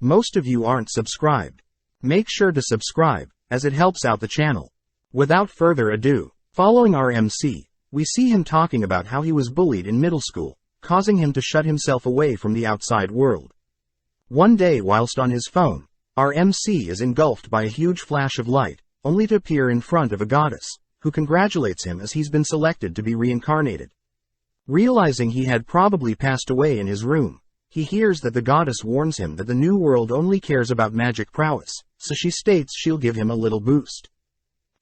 Most of you aren't subscribed. Make sure to subscribe, as it helps out the channel. Without further ado, following our MC, we see him talking about how he was bullied in middle school, causing him to shut himself away from the outside world. One day whilst on his phone, our MC is engulfed by a huge flash of light, only to appear in front of a goddess, who congratulates him as he's been selected to be reincarnated. Realizing he had probably passed away in his room, he hears that the goddess warns him that the new world only cares about magic prowess, so she states she'll give him a little boost.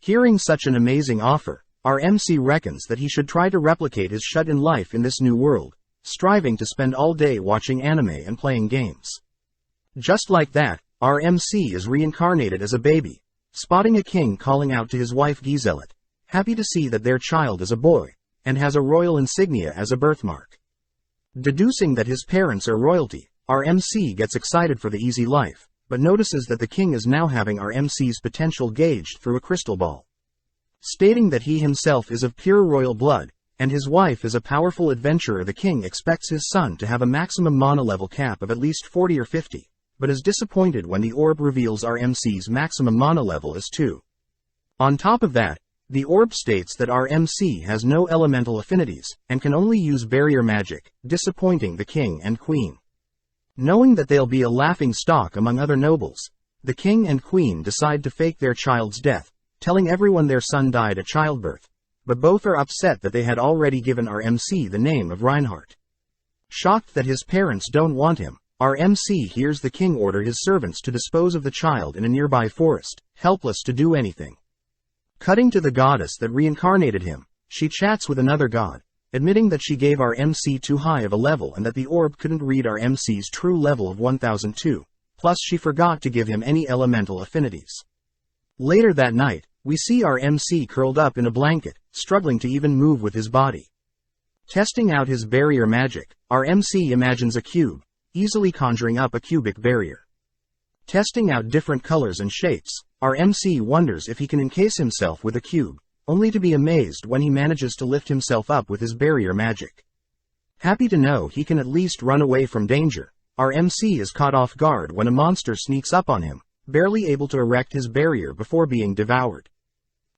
Hearing such an amazing offer, our MC reckons that he should try to replicate his shut-in life in this new world, striving to spend all day watching anime and playing games. Just like that, our MC is reincarnated as a baby, spotting a king calling out to his wife Giselet, happy to see that their child is a boy, and has a royal insignia as a birthmark. Deducing that his parents are royalty, our MC gets excited for the easy life, but notices that the king is now having our MC's potential gauged through a crystal ball. Stating that he himself is of pure royal blood, and his wife is a powerful adventurer, the king expects his son to have a maximum mana level cap of at least 40 or 50, but is disappointed when the orb reveals our MC's maximum mana level is 2. On top of that, the orb states that our MC has no elemental affinities, and can only use barrier magic, disappointing the king and queen. Knowing that they'll be a laughing stock among other nobles, the king and queen decide to fake their child's death, telling everyone their son died at childbirth, but both are upset that they had already given our MC the name of Reinhardt. Shocked that his parents don't want him, our MC hears the king order his servants to dispose of the child in a nearby forest, helpless to do anything. Cutting to the goddess that reincarnated him, she chats with another god, admitting that she gave our MC too high of a level and that the orb couldn't read our MC's true level of 1002, plus she forgot to give him any elemental affinities. Later that night, we see our MC curled up in a blanket, struggling to even move with his body. Testing out his barrier magic, our MC imagines a cube, easily conjuring up a cubic barrier. Testing out different colors and shapes, our MC wonders if he can encase himself with a cube, only to be amazed when he manages to lift himself up with his barrier magic. Happy to know he can at least run away from danger, our MC is caught off guard when a monster sneaks up on him, barely able to erect his barrier before being devoured.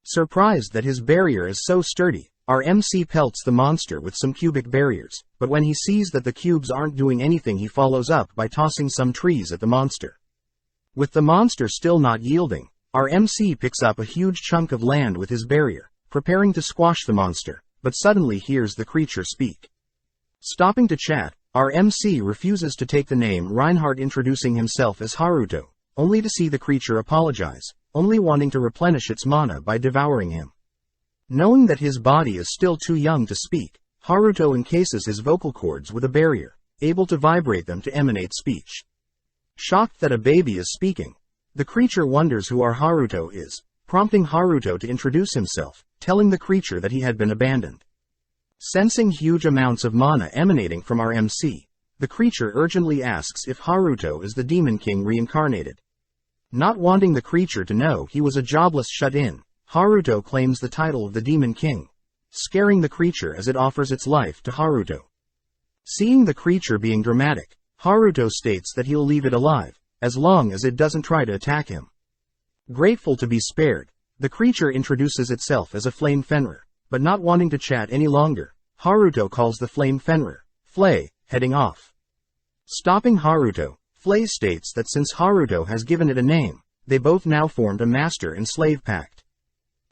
Surprised that his barrier is so sturdy, our MC pelts the monster with some cubic barriers, but when he sees that the cubes aren't doing anything, he follows up by tossing some trees at the monster. With the monster still not yielding, our MC picks up a huge chunk of land with his barrier, preparing to squash the monster, but suddenly hears the creature speak. Stopping to chat, our MC refuses to take the name Reinhardt, introducing himself as Haruto, only to see the creature apologize, only wanting to replenish its mana by devouring him. Knowing that his body is still too young to speak, Haruto encases his vocal cords with a barrier, able to vibrate them to emanate speech. Shocked that a baby is speaking, the creature wonders who our Haruto is, prompting Haruto to introduce himself, telling the creature that he had been abandoned. Sensing huge amounts of mana emanating from our MC, the creature urgently asks if Haruto is the Demon King reincarnated. Not wanting the creature to know he was a jobless shut-in, Haruto claims the title of the Demon King, scaring the creature as it offers its life to Haruto. Seeing the creature being dramatic, Haruto states that he'll leave it alive, as long as it doesn't try to attack him. Grateful to be spared, the creature introduces itself as a Flame Fenrir, but not wanting to chat any longer, Haruto calls the Flame Fenrir, Flay, heading off. Stopping Haruto, Flay states that since Haruto has given it a name, they both now formed a master and slave pact.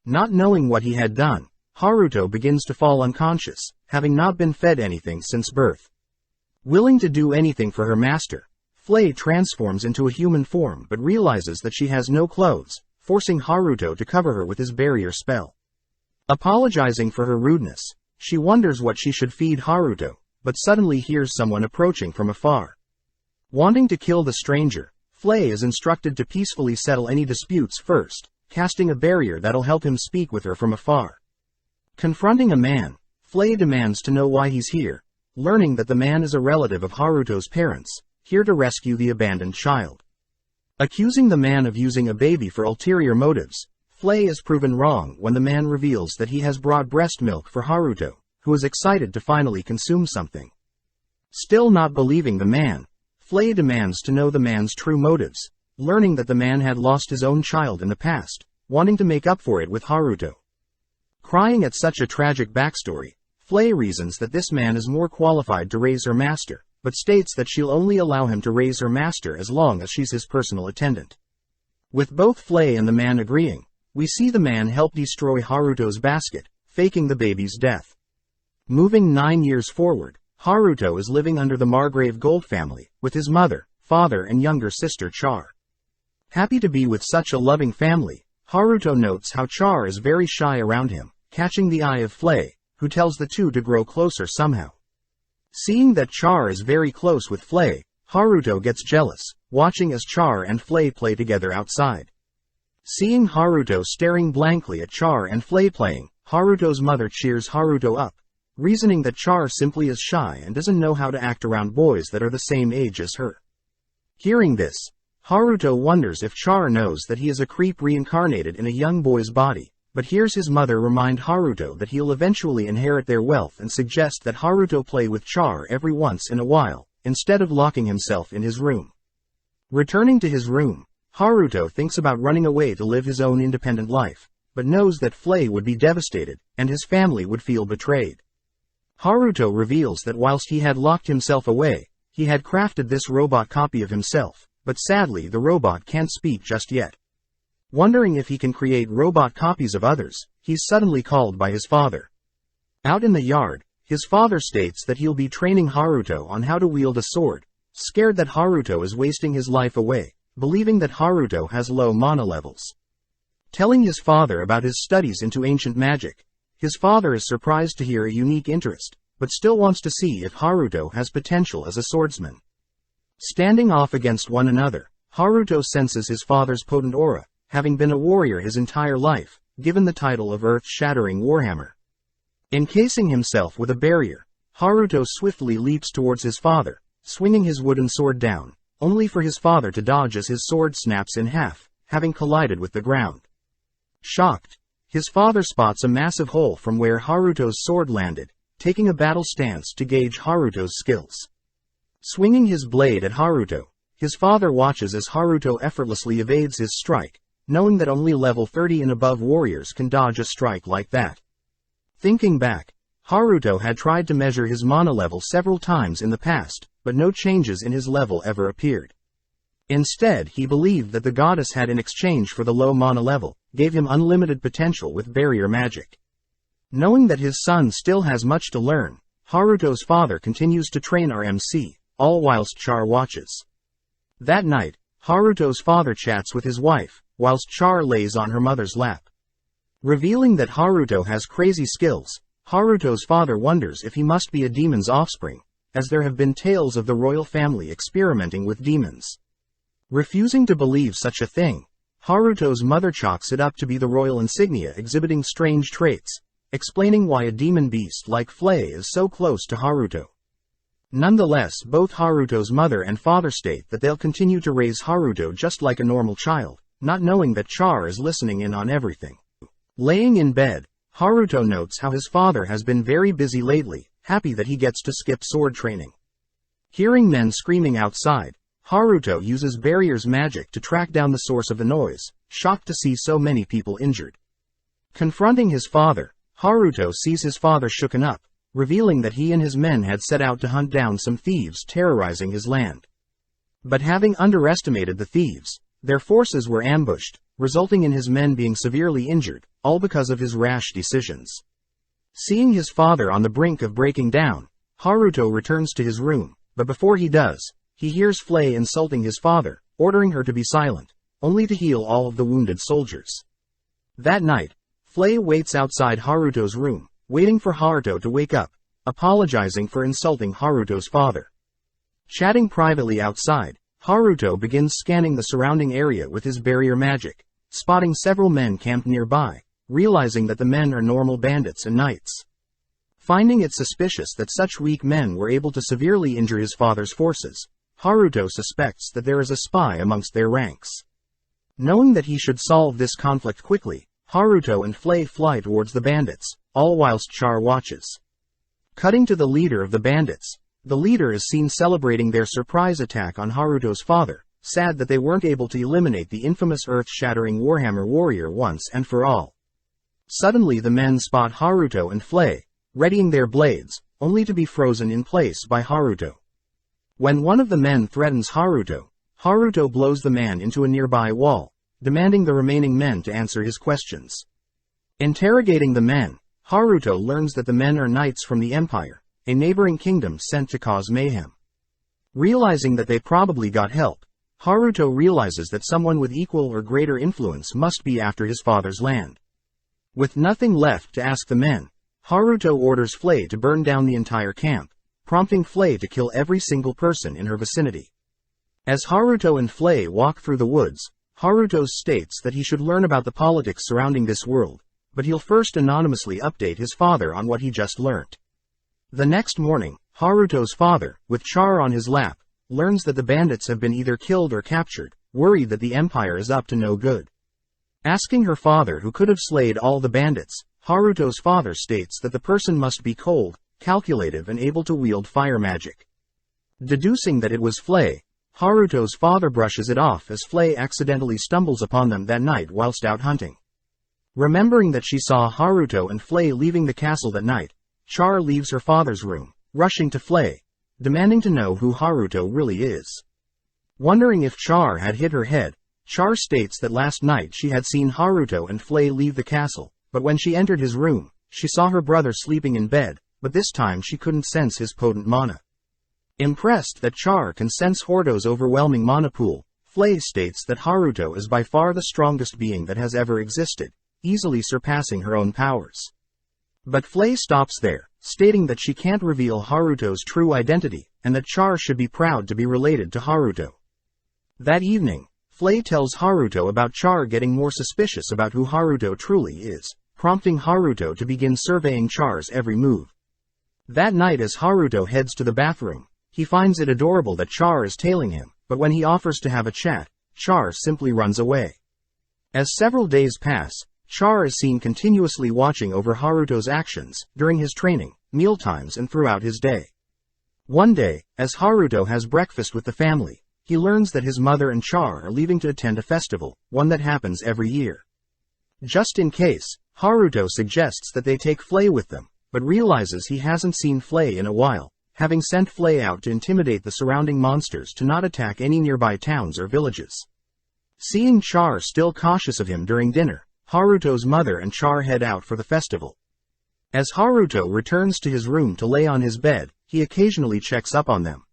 Not knowing what he had done, Haruto begins to fall unconscious, having not been fed anything since birth. Willing to do anything for her master, Flay transforms into a human form but realizes that she has no clothes, forcing Haruto to cover her with his barrier spell. Apologizing for her rudeness, she wonders what she should feed Haruto, but suddenly hears someone approaching from afar. Wanting to kill the stranger, Flay is instructed to peacefully settle any disputes first, casting a barrier that'll help him speak with her from afar. Confronting a man, Flay demands to know why he's here, learning that the man is a relative of Haruto's parents, here to rescue the abandoned child. Accusing the man of using a baby for ulterior motives, Flay is proven wrong when the man reveals that he has brought breast milk for Haruto, who is excited to finally consume something. Still not believing the man, Flay demands to know the man's true motives, learning that the man had lost his own child in the past, wanting to make up for it with Haruto. Crying at such a tragic backstory, Flay reasons that this man is more qualified to raise her master, but states that she'll only allow him to raise her master as long as she's his personal attendant. With both Flay and the man agreeing, we see the man help destroy Haruto's basket, faking the baby's death. Moving 9 years forward, Haruto is living under the Margrave Gold family, with his mother, father and younger sister Char. Happy to be with such a loving family, Haruto notes how Char is very shy around him, catching the eye of Flay, who tells the two to grow closer somehow. Seeing that Char is very close with Flay, Haruto gets jealous, watching as Char and Flay play together outside. Seeing Haruto staring blankly at Char and Flay playing, Haruto's mother cheers Haruto up, reasoning that Char simply is shy and doesn't know how to act around boys that are the same age as her. Hearing this, Haruto wonders if Char knows that he is a creep reincarnated in a young boy's body, but hears his mother remind Haruto that he'll eventually inherit their wealth and suggest that Haruto play with Char every once in a while, instead of locking himself in his room. Returning to his room, Haruto thinks about running away to live his own independent life, but knows that Flay would be devastated, and his family would feel betrayed. Haruto reveals that whilst he had locked himself away, he had crafted this robot copy of himself, but sadly the robot can't speak just yet. Wondering if he can create robot copies of others, he's suddenly called by his father. Out in the yard, his father states that he'll be training Haruto on how to wield a sword, scared that Haruto is wasting his life away, believing that Haruto has low mana levels. Telling his father about his studies into ancient magic, his father is surprised to hear a unique interest, but still wants to see if Haruto has potential as a swordsman. Standing off against one another, Haruto senses his father's potent aura, having been a warrior his entire life, given the title of Earth-Shattering Warhammer. Encasing himself with a barrier, Haruto swiftly leaps towards his father, swinging his wooden sword down, only for his father to dodge as his sword snaps in half, having collided with the ground. Shocked, his father spots a massive hole from where Haruto's sword landed, taking a battle stance to gauge Haruto's skills. Swinging his blade at Haruto, his father watches as Haruto effortlessly evades his strike, knowing that only level 30 and above warriors can dodge a strike like that. Thinking back, Haruto had tried to measure his mana level several times in the past, but no changes in his level ever appeared. Instead, he believed that the goddess had, in exchange for the low mana level, gave him unlimited potential with barrier magic. Knowing that his son still has much to learn, Haruto's father continues to train RMC, all whilst Char watches. That night, Haruto's father chats with his wife, whilst Char lays on her mother's lap. Revealing that Haruto has crazy skills, Haruto's father wonders if he must be a demon's offspring, as there have been tales of the royal family experimenting with demons. Refusing to believe such a thing, Haruto's mother chalks it up to be the royal insignia exhibiting strange traits, explaining why a demon beast like Flay is so close to Haruto. Nonetheless, both Haruto's mother and father state that they'll continue to raise Haruto just like a normal child, not knowing that Char is listening in on everything. Laying in bed, Haruto notes how his father has been very busy lately, happy that he gets to skip sword training. Hearing men screaming outside, Haruto uses barrier's magic to track down the source of the noise, shocked to see so many people injured. Confronting his father, Haruto sees his father shooken up, revealing that he and his men had set out to hunt down some thieves terrorizing his land. But having underestimated the thieves, their forces were ambushed, resulting in his men being severely injured, all because of his rash decisions. Seeing his father on the brink of breaking down, Haruto returns to his room, but before he does, he hears Flay insulting his father, ordering her to be silent, only to heal all of the wounded soldiers. That night, Flay waits outside Haruto's room, waiting for Haruto to wake up, apologizing for insulting Haruto's father. Chatting privately outside, Haruto begins scanning the surrounding area with his barrier magic, spotting several men camped nearby, realizing that the men are normal bandits and knights. Finding it suspicious that such weak men were able to severely injure his father's forces, Haruto suspects that there is a spy amongst their ranks. Knowing that he should solve this conflict quickly, Haruto and Flay fly towards the bandits, all whilst Char watches. Cutting to the leader of the bandits, The leader is seen celebrating their surprise attack on Haruto's father, sad that they weren't able to eliminate the infamous earth-shattering Warhammer warrior once and for all. Suddenly the men spot Haruto and Flay, readying their blades, only to be frozen in place by Haruto. When one of the men threatens Haruto, Haruto blows the man into a nearby wall, demanding the remaining men to answer his questions. Interrogating the men, Haruto learns that the men are knights from the Empire, a neighboring kingdom sent to cause mayhem. Realizing that they probably got help, Haruto realizes that someone with equal or greater influence must be after his father's land. With nothing left to ask the men, Haruto orders Flay to burn down the entire camp, prompting Flay to kill every single person in her vicinity. As Haruto and Flay walk through the woods, Haruto states that he should learn about the politics surrounding this world, but he'll first anonymously update his father on what he just learned. The next morning, Haruto's father, with Char on his lap, learns that the bandits have been either killed or captured, worried that the Empire is up to no good. Asking her father who could have slayed all the bandits, Haruto's father states that the person must be cold, calculative and able to wield fire magic. Deducing that it was Flay, Haruto's father brushes it off as Flay accidentally stumbles upon them that night whilst out hunting. Remembering that she saw Haruto and Flay leaving the castle that night, Char leaves her father's room, rushing to Flay, demanding to know who Haruto really is. Wondering if Char had hit her head, Char states that last night she had seen Haruto and Flay leave the castle, but when she entered his room, she saw her brother sleeping in bed, but this time she couldn't sense his potent mana. Impressed that Char can sense Haruto's overwhelming mana pool, Flay states that Haruto is by far the strongest being that has ever existed, easily surpassing her own powers. But Flay stops there, stating that she can't reveal Haruto's true identity, and that Char should be proud to be related to Haruto. That evening, Flay tells Haruto about Char getting more suspicious about who Haruto truly is, prompting Haruto to begin surveying Char's every move. That night as Haruto heads to the bathroom, he finds it adorable that Char is tailing him, but when he offers to have a chat, Char simply runs away. As several days pass, Char is seen continuously watching over Haruto's actions, during his training, mealtimes and throughout his day. One day, as Haruto has breakfast with the family, he learns that his mother and Char are leaving to attend a festival, one that happens every year. Just in case, Haruto suggests that they take Flay with them, but realizes he hasn't seen Flay in a while, having sent Flay out to intimidate the surrounding monsters to not attack any nearby towns or villages. Seeing Char still cautious of him during dinner, Haruto's mother and Char head out for the festival. As Haruto returns to his room to lay on his bed, he occasionally checks up on them.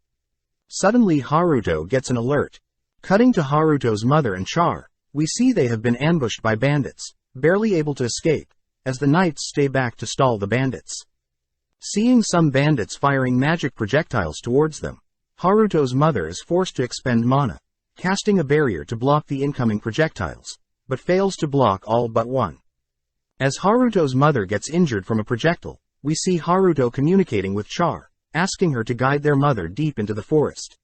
Suddenly Haruto gets an alert. Cutting to Haruto's mother and Char, we see they have been ambushed by bandits, barely able to escape, as the knights stay back to stall the bandits. Seeing some bandits firing magic projectiles towards them, Haruto's mother is forced to expend mana, casting a barrier to block the incoming projectiles, but fails to block all but one. As Haruto's mother gets injured from a projectile, we see Haruto communicating with Char, asking her to guide their mother deep into the forest.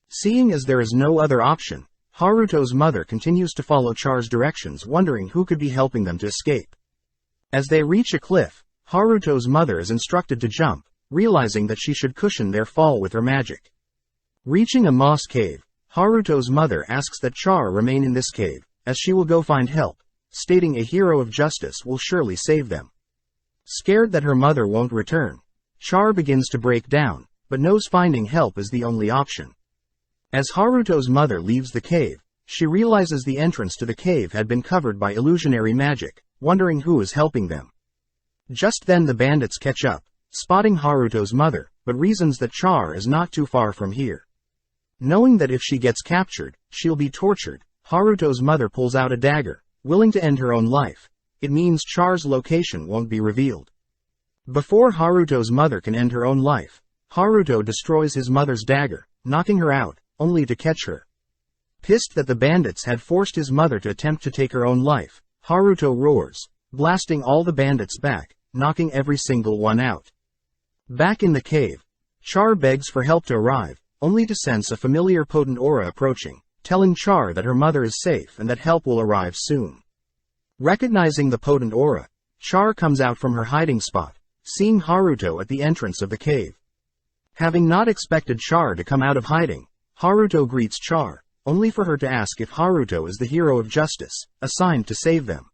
Seeing as there is no other option, Haruto's mother continues to follow Char's directions, wondering who could be helping them to escape. As they reach a cliff, Haruto's mother is instructed to jump, realizing that she should cushion their fall with her magic. Reaching a moss cave, Haruto's mother asks that Char remain in this cave, as she will go find help, stating a hero of justice will surely save them. Scared that her mother won't return, Char begins to break down, but knows finding help is the only option. As Haruto's mother leaves the cave, she realizes the entrance to the cave had been covered by illusionary magic, wondering who is helping them. Just then the bandits catch up, spotting Haruto's mother, but reasons that Char is not too far from here. Knowing that if she gets captured, she'll be tortured, Haruto's mother pulls out a dagger, willing to end her own life. It means Char's location won't be revealed. Before Haruto's mother can end her own life, Haruto destroys his mother's dagger, knocking her out, only to catch her. Pissed that the bandits had forced his mother to attempt to take her own life, Haruto roars, blasting all the bandits back, knocking every single one out. Back in the cave, Char begs for help to arrive, only to sense a familiar potent aura approaching, telling Char that her mother is safe and that help will arrive soon. Recognizing the potent aura, Char comes out from her hiding spot, seeing Haruto at the entrance of the cave. Having not expected Char to come out of hiding, Haruto greets Char, only for her to ask if Haruto is the hero of justice, assigned to save them.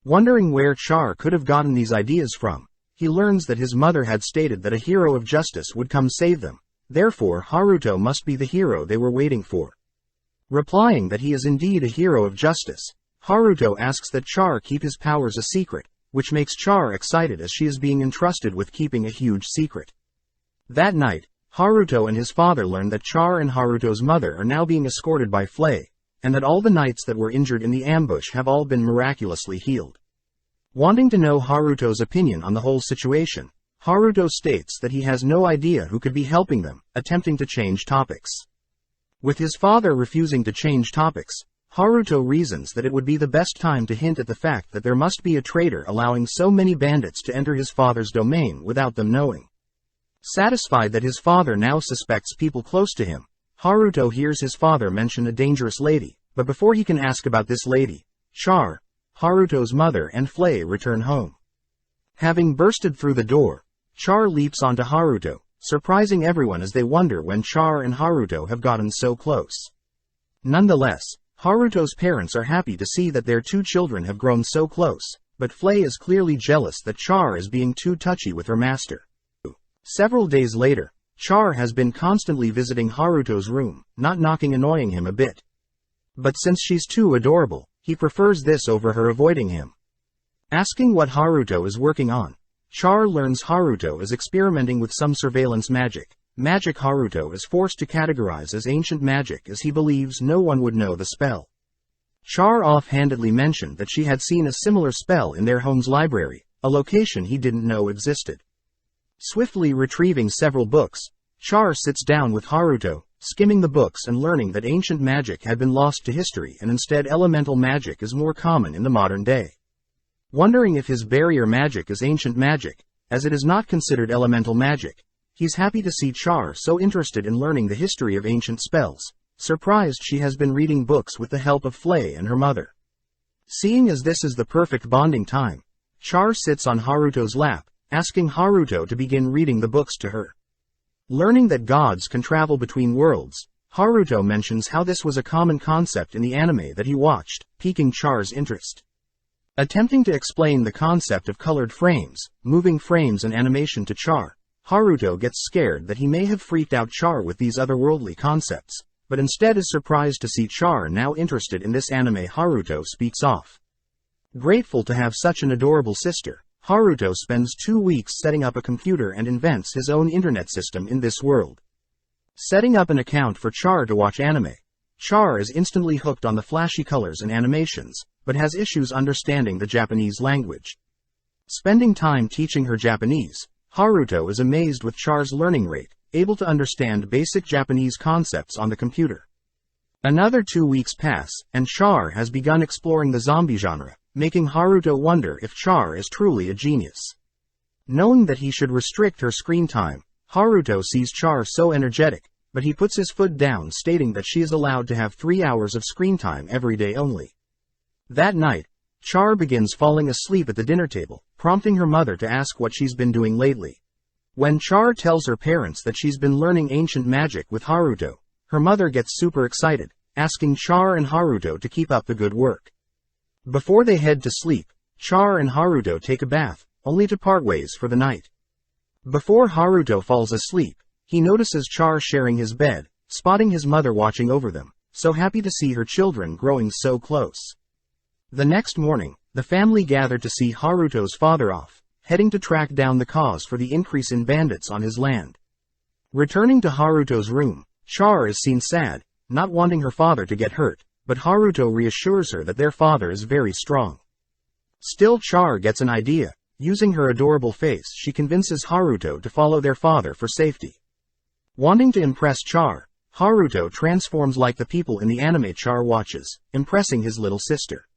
Wondering where Char could have gotten these ideas from, he learns that his mother had stated that a hero of justice would come save them, therefore Haruto must be the hero they were waiting for. Replying that he is indeed a hero of justice, Haruto asks that Char keep his powers a secret, which makes Char excited as she is being entrusted with keeping a huge secret. That night, Haruto and his father learn that Char and Haruto's mother are now being escorted by Flay, and that all the knights that were injured in the ambush have all been miraculously healed. Wanting to know Haruto's opinion on the whole situation, Haruto states that he has no idea who could be helping them, attempting to change topics. With his father refusing to change topics, Haruto reasons that it would be the best time to hint at the fact that there must be a traitor allowing so many bandits to enter his father's domain without them knowing. Satisfied that his father now suspects people close to him, Haruto hears his father mention a dangerous lady, but before he can ask about this lady, Char, Haruto's mother and Flay return home. Having bursted through the door, Char leaps onto Haruto, surprising everyone as they wonder when Char and Haruto have gotten so close. Nonetheless, Haruto's parents are happy to see that their two children have grown so close, but Flay is clearly jealous that Char is being too touchy with her master. Several days later, Char has been constantly visiting Haruto's room, not knocking annoying him a bit. But since she's too adorable, he prefers this over her avoiding him. Asking what Haruto is working on, Char learns Haruto is experimenting with some surveillance magic. Magic Haruto is forced to categorize as ancient magic as he believes no one would know the spell. Char offhandedly mentioned that she had seen a similar spell in their home's library, a location he didn't know existed. Swiftly retrieving several books, Char sits down with Haruto, skimming the books and learning that ancient magic had been lost to history and instead elemental magic is more common in the modern day. Wondering if his barrier magic is ancient magic, as it is not considered elemental magic, he's happy to see Char so interested in learning the history of ancient spells, surprised she has been reading books with the help of Flay and her mother. Seeing as this is the perfect bonding time, Char sits on Haruto's lap, asking Haruto to begin reading the books to her. Learning that gods can travel between worlds, Haruto mentions how this was a common concept in the anime that he watched, piquing Char's interest. Attempting to explain the concept of colored frames, moving frames and animation to Char, Haruto gets scared that he may have freaked out Char with these otherworldly concepts, but instead is surprised to see Char now interested in this anime. Haruto speaks off. Grateful to have such an adorable sister, Haruto spends 2 weeks setting up a computer and invents his own internet system in this world. Setting up an account for Char to watch anime, Char is instantly hooked on the flashy colors and animations, but has issues understanding the Japanese language. Spending time teaching her Japanese, Haruto is amazed with Char's learning rate, able to understand basic Japanese concepts on the computer. Another 2 weeks pass, and Char has begun exploring the zombie genre, making Haruto wonder if Char is truly a genius. Knowing that he should restrict her screen time, Haruto sees Char so energetic, but he puts his foot down, stating that she is allowed to have 3 hours of screen time every day only. That night, Char begins falling asleep at the dinner table, prompting her mother to ask what she's been doing lately. When Char tells her parents that she's been learning ancient magic with Haruto, her mother gets super excited, asking Char and Haruto to keep up the good work. Before they head to sleep, Char and Haruto take a bath, only to part ways for the night. Before Haruto falls asleep, he notices Char sharing his bed, spotting his mother watching over them, so happy to see her children growing so close. The next morning, the family gathered to see Haruto's father off, heading to track down the cause for the increase in bandits on his land. Returning to Haruto's room, Char is seen sad, not wanting her father to get hurt, but Haruto reassures her that their father is very strong. Still, Char gets an idea. Using her adorable face, she convinces Haruto to follow their father for safety. Wanting to impress Char, Haruto transforms like the people in the anime Char watches, impressing his little sister.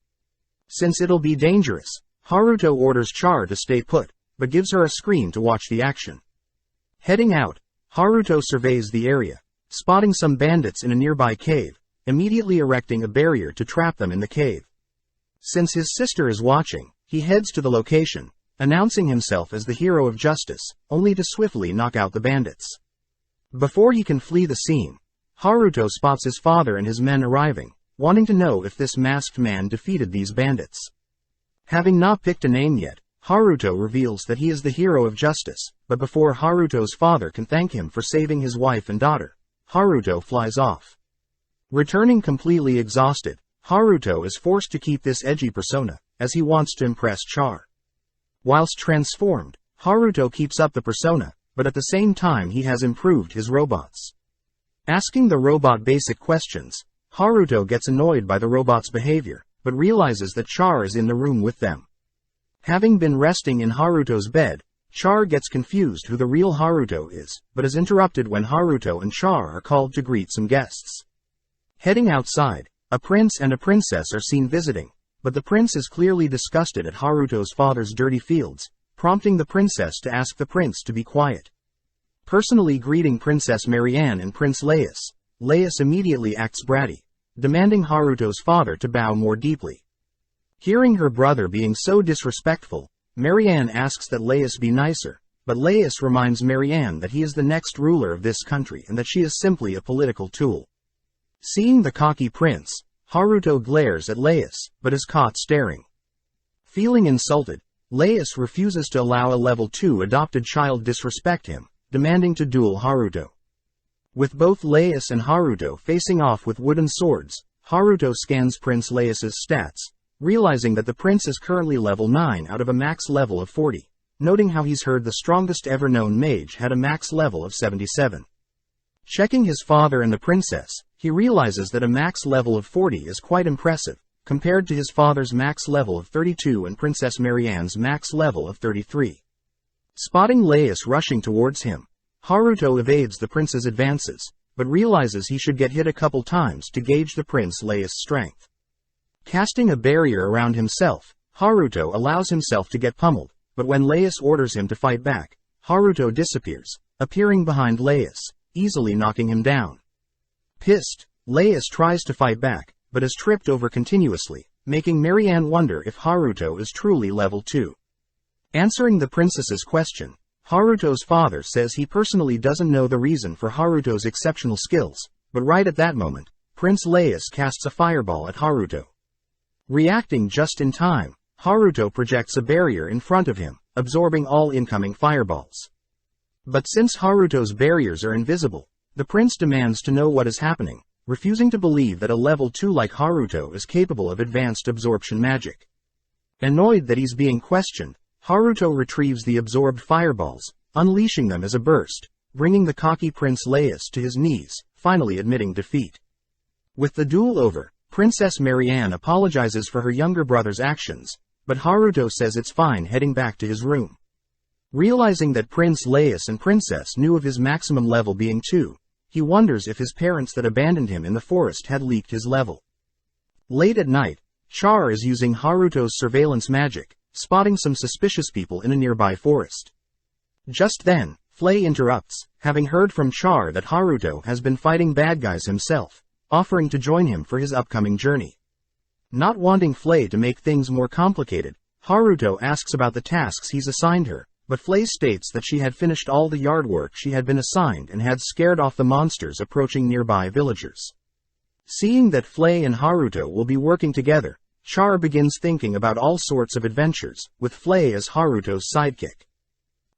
Since it'll be dangerous, Haruto orders Char to stay put, but gives her a screen to watch the action. Heading out, Haruto surveys the area, spotting some bandits in a nearby cave, immediately erecting a barrier to trap them in the cave. Since his sister is watching, he heads to the location, announcing himself as the hero of justice, only to swiftly knock out the bandits. Before he can flee the scene, Haruto spots his father and his men arriving, wanting to know if this masked man defeated these bandits. Having not picked a name yet, Haruto reveals that he is the hero of justice, but before Haruto's father can thank him for saving his wife and daughter, Haruto flies off. Returning completely exhausted, Haruto is forced to keep this edgy persona, as he wants to impress Char. Whilst transformed, Haruto keeps up the persona, but at the same time he has improved his robots. Asking the robot basic questions, Haruto gets annoyed by the robot's behavior, but realizes that Char is in the room with them. Having been resting in Haruto's bed, Char gets confused who the real Haruto is, but is interrupted when Haruto and Char are called to greet some guests. Heading outside, a prince and a princess are seen visiting, but the prince is clearly disgusted at Haruto's father's dirty fields, prompting the princess to ask the prince to be quiet. Personally greeting Princess Marianne and Prince Laius immediately acts bratty, demanding Haruto's father to bow more deeply. Hearing her brother being so disrespectful, Marianne asks that Laius be nicer, but Laius reminds Marianne that he is the next ruler of this country and that she is simply a political tool. Seeing the cocky prince, Haruto glares at Laius, but is caught staring. Feeling insulted, Laius refuses to allow a level 2 adopted child disrespect him, demanding to duel Haruto. With both Laius and Haruto facing off with wooden swords, Haruto scans Prince Laius's stats, realizing that the prince is currently level 9 out of a max level of 40, noting how he's heard the strongest ever known mage had a max level of 77. Checking his father and the princess, he realizes that a max level of 40 is quite impressive, compared to his father's max level of 32 and Princess Marianne's max level of 33. Spotting Laius rushing towards him, Haruto evades the prince's advances, but realizes he should get hit a couple times to gauge the Prince Laius' strength. Casting a barrier around himself, Haruto allows himself to get pummeled, but when Laius orders him to fight back, Haruto disappears, appearing behind Laius, easily knocking him down. Pissed, Laius tries to fight back, but is tripped over continuously, making Marianne wonder if Haruto is truly level 2. Answering the princess's question, Haruto's father says he personally doesn't know the reason for Haruto's exceptional skills, but right at that moment, Prince Laius casts a fireball at Haruto. Reacting just in time, Haruto projects a barrier in front of him, absorbing all incoming fireballs. But since Haruto's barriers are invisible, the prince demands to know what is happening, refusing to believe that a level 2 like Haruto is capable of advanced absorption magic. Annoyed that he's being questioned, Haruto retrieves the absorbed fireballs, unleashing them as a burst, bringing the cocky Prince Laius to his knees, finally admitting defeat. With the duel over, Princess Marianne apologizes for her younger brother's actions, but Haruto says it's fine, heading back to his room. Realizing that Prince Laius and Princess knew of his maximum level being 2, he wonders if his parents that abandoned him in the forest had leaked his level. Late at night, Char is using Haruto's surveillance magic, spotting some suspicious people in a nearby forest. Just then, Flay interrupts, having heard from Char that Haruto has been fighting bad guys himself, offering to join him for his upcoming journey. Not wanting Flay to make things more complicated, Haruto asks about the tasks he's assigned her, but Flay states that she had finished all the yard work she had been assigned and had scared off the monsters approaching nearby villagers. Seeing that Flay and Haruto will be working together, Char begins thinking about all sorts of adventures, with Flay as Haruto's sidekick.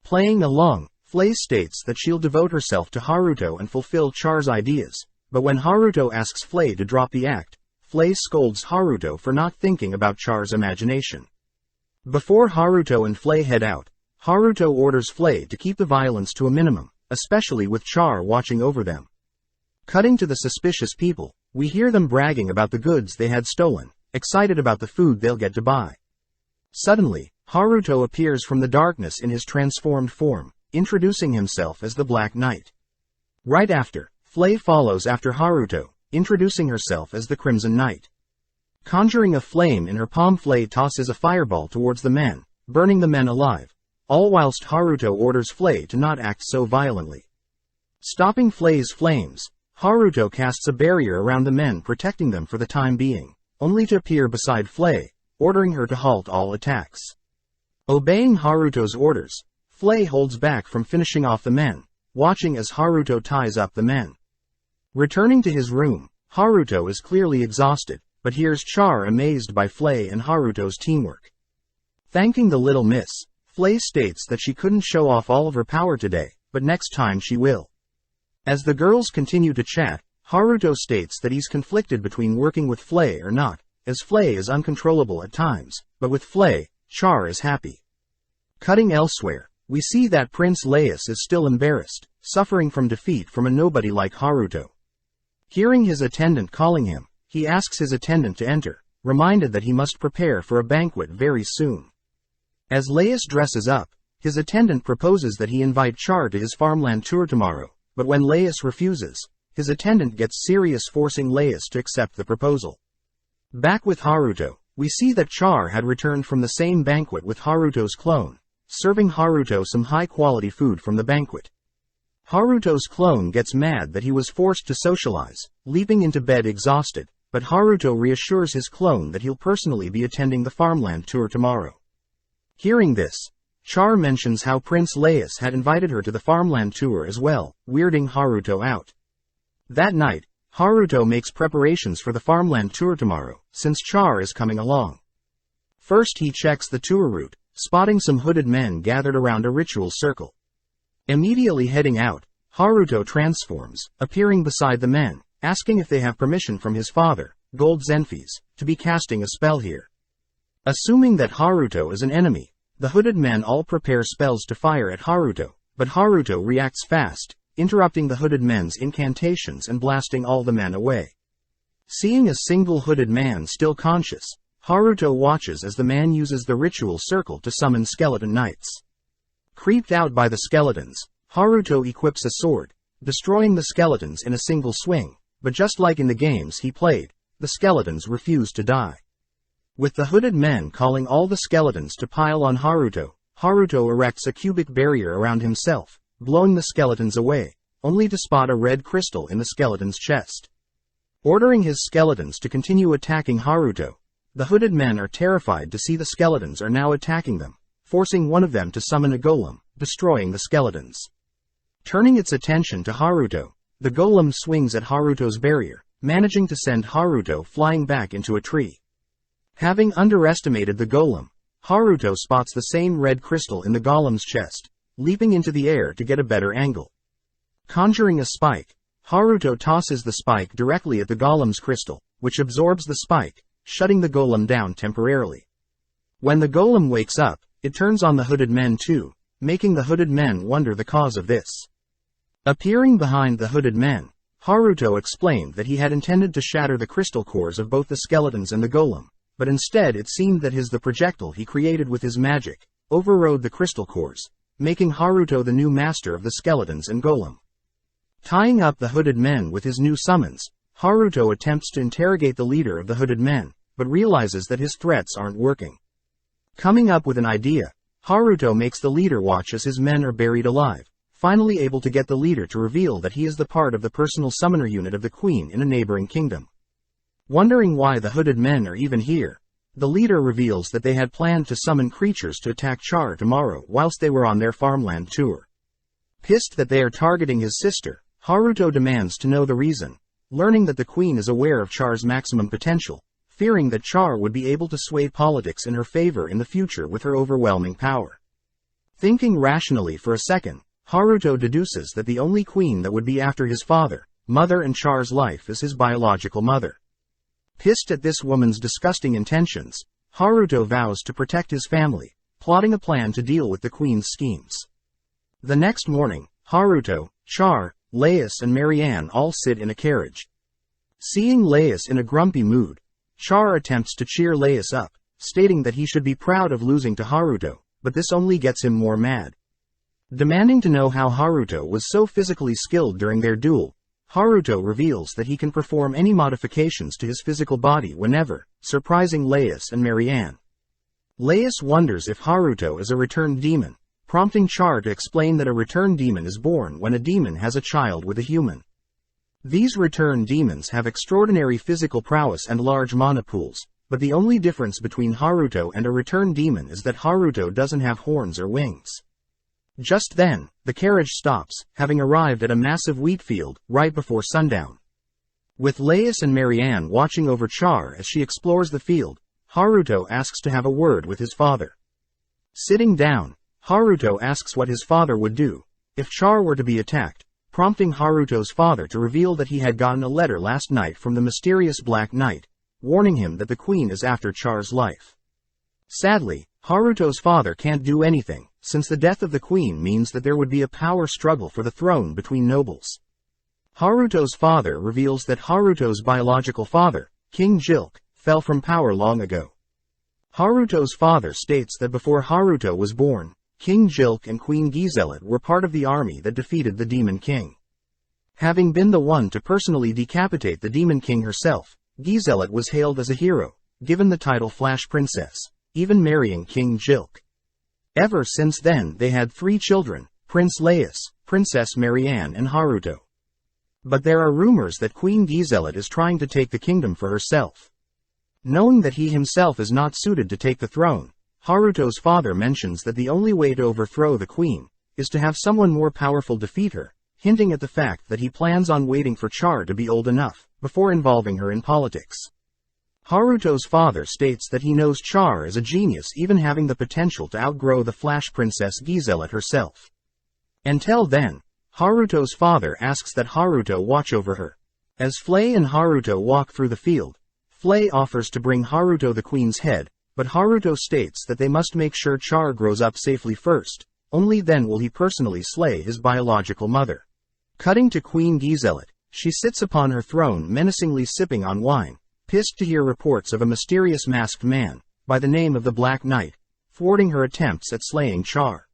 Playing along, Flay states that she'll devote herself to Haruto and fulfill Char's ideas, but when Haruto asks Flay to drop the act, Flay scolds Haruto for not thinking about Char's imagination. Before Haruto and Flay head out, Haruto orders Flay to keep the violence to a minimum, especially with Char watching over them. Cutting to the suspicious people, we hear them bragging about the goods they had stolen, excited about the food they'll get to buy. Suddenly, Haruto appears from the darkness in his transformed form, introducing himself as the Black Knight. Right after, Flay follows after Haruto, introducing herself as the Crimson Knight. Conjuring a flame in her palm, Flay tosses a fireball towards the men, burning the men alive, all whilst Haruto orders Flay to not act so violently. Stopping Flay's flames, Haruto casts a barrier around the men, protecting them for the time being, only to appear beside Flay, ordering her to halt all attacks. Obeying Haruto's orders, Flay holds back from finishing off the men, watching as Haruto ties up the men. Returning to his room, Haruto is clearly exhausted, but hears Char amazed by Flay and Haruto's teamwork. Thanking the little miss, Flay states that she couldn't show off all of her power today, but next time she will. As the girls continue to chat, Haruto states that he's conflicted between working with Flay or not, as Flay is uncontrollable at times, but with Flay, Char is happy. Cutting elsewhere, we see that Prince Laius is still embarrassed, suffering from defeat from a nobody like Haruto. Hearing his attendant calling him, he asks his attendant to enter, reminded that he must prepare for a banquet very soon. As Laius dresses up, his attendant proposes that he invite Char to his farmland tour tomorrow, but when Laius refuses, his attendant gets serious, forcing Laius to accept the proposal. Back with Haruto, we see that Char had returned from the same banquet with Haruto's clone, serving Haruto some high-quality food from the banquet. Haruto's clone gets mad that he was forced to socialize, leaping into bed exhausted, but Haruto reassures his clone that he'll personally be attending the farmland tour tomorrow. Hearing this, Char mentions how Prince Laius had invited her to the farmland tour as well, weirding Haruto out. That night, Haruto makes preparations for the farmland tour tomorrow, since Char is coming along. First he checks the tour route, spotting some hooded men gathered around a ritual circle. Immediately heading out, Haruto transforms, appearing beside the men, asking if they have permission from his father, Gold Zenfis, to be casting a spell here. Assuming that Haruto is an enemy, the hooded men all prepare spells to fire at Haruto, but Haruto reacts fast, interrupting the hooded men's incantations and blasting all the men away. Seeing a single hooded man still conscious, Haruto watches as the man uses the ritual circle to summon skeleton knights. Creeped out by the skeletons, Haruto equips a sword, destroying the skeletons in a single swing, but just like in the games he played, the skeletons refuse to die. With the hooded men calling all the skeletons to pile on Haruto, Haruto erects a cubic barrier around himself, blowing the skeletons away, only to spot a red crystal in the skeleton's chest. Ordering his skeletons to continue attacking Haruto, the hooded men are terrified to see the skeletons are now attacking them, forcing one of them to summon a golem, destroying the skeletons. Turning its attention to Haruto, the golem swings at Haruto's barrier, managing to send Haruto flying back into a tree. Having underestimated the golem, Haruto spots the same red crystal in the golem's chest, leaping into the air to get a better angle. Conjuring a spike, Haruto tosses the spike directly at the golem's crystal, which absorbs the spike, shutting the golem down temporarily. When the golem wakes up, it turns on the hooded men too, making the hooded men wonder the cause of this. Appearing behind the hooded men, Haruto explained that he had intended to shatter the crystal cores of both the skeletons and the golem, but instead it seemed that the projectile he created with his magic overrode the crystal cores, making Haruto the new master of the skeletons and golem. Tying up the hooded men with his new summons, Haruto attempts to interrogate the leader of the hooded men, but realizes that his threats aren't working. Coming up with an idea, Haruto makes the leader watch as his men are buried alive, finally able to get the leader to reveal that he is the part of the personal summoner unit of the queen in a neighboring kingdom. Wondering why the hooded men are even here, the leader reveals that they had planned to summon creatures to attack Char tomorrow whilst they were on their farmland tour. Pissed that they are targeting his sister, Haruto demands to know the reason, learning that the queen is aware of Char's maximum potential, fearing that Char would be able to sway politics in her favor in the future with her overwhelming power. Thinking rationally for a second, Haruto deduces that the only queen that would be after his father, mother and Char's life is his biological mother. Pissed at this woman's disgusting intentions, Haruto vows to protect his family, plotting a plan to deal with the queen's schemes. The next morning, Haruto, Char, Laius and Marianne all sit in a carriage. Seeing Laius in a grumpy mood, Char attempts to cheer Laius up, stating that he should be proud of losing to Haruto, but this only gets him more mad. Demanding to know how Haruto was so physically skilled during their duel, Haruto reveals that he can perform any modifications to his physical body whenever, surprising Laius and Marianne. Laius wonders if Haruto is a returned demon, prompting Char to explain that a returned demon is born when a demon has a child with a human. These returned demons have extraordinary physical prowess and large mana pools, but the only difference between Haruto and a returned demon is that Haruto doesn't have horns or wings. Just then, the carriage stops, having arrived at a massive wheat field, right before sundown. With Laius and Marianne watching over Char as she explores the field, Haruto asks to have a word with his father. Sitting down, Haruto asks what his father would do if Char were to be attacked, prompting Haruto's father to reveal that he had gotten a letter last night from the mysterious Black Knight, warning him that the queen is after Char's life. Sadly, Haruto's father can't do anything, since the death of the queen means that there would be a power struggle for the throne between nobles. Haruto's father reveals that Haruto's biological father, King Jilk, fell from power long ago. Haruto's father states that before Haruto was born, King Jilk and Queen Giselit were part of the army that defeated the Demon King. Having been the one to personally decapitate the Demon King herself, Giselit was hailed as a hero, given the title Flash Princess, even marrying King Jilk. Ever since then they had 3 children, Prince Laius, Princess Marianne and Haruto. But there are rumors that Queen Giselit is trying to take the kingdom for herself. Knowing that he himself is not suited to take the throne, Haruto's father mentions that the only way to overthrow the queen is to have someone more powerful defeat her, hinting at the fact that he plans on waiting for Char to be old enough before involving her in politics. Haruto's father states that he knows Char is a genius, even having the potential to outgrow the Flash Princess Giselit herself. Until then, Haruto's father asks that Haruto watch over her. As Flay and Haruto walk through the field, Flay offers to bring Haruto the queen's head, but Haruto states that they must make sure Char grows up safely first, only then will he personally slay his biological mother. Cutting to Queen Giselit, she sits upon her throne menacingly sipping on wine, pissed to hear reports of a mysterious masked man, by the name of the Black Knight, thwarting her attempts at slaying Char.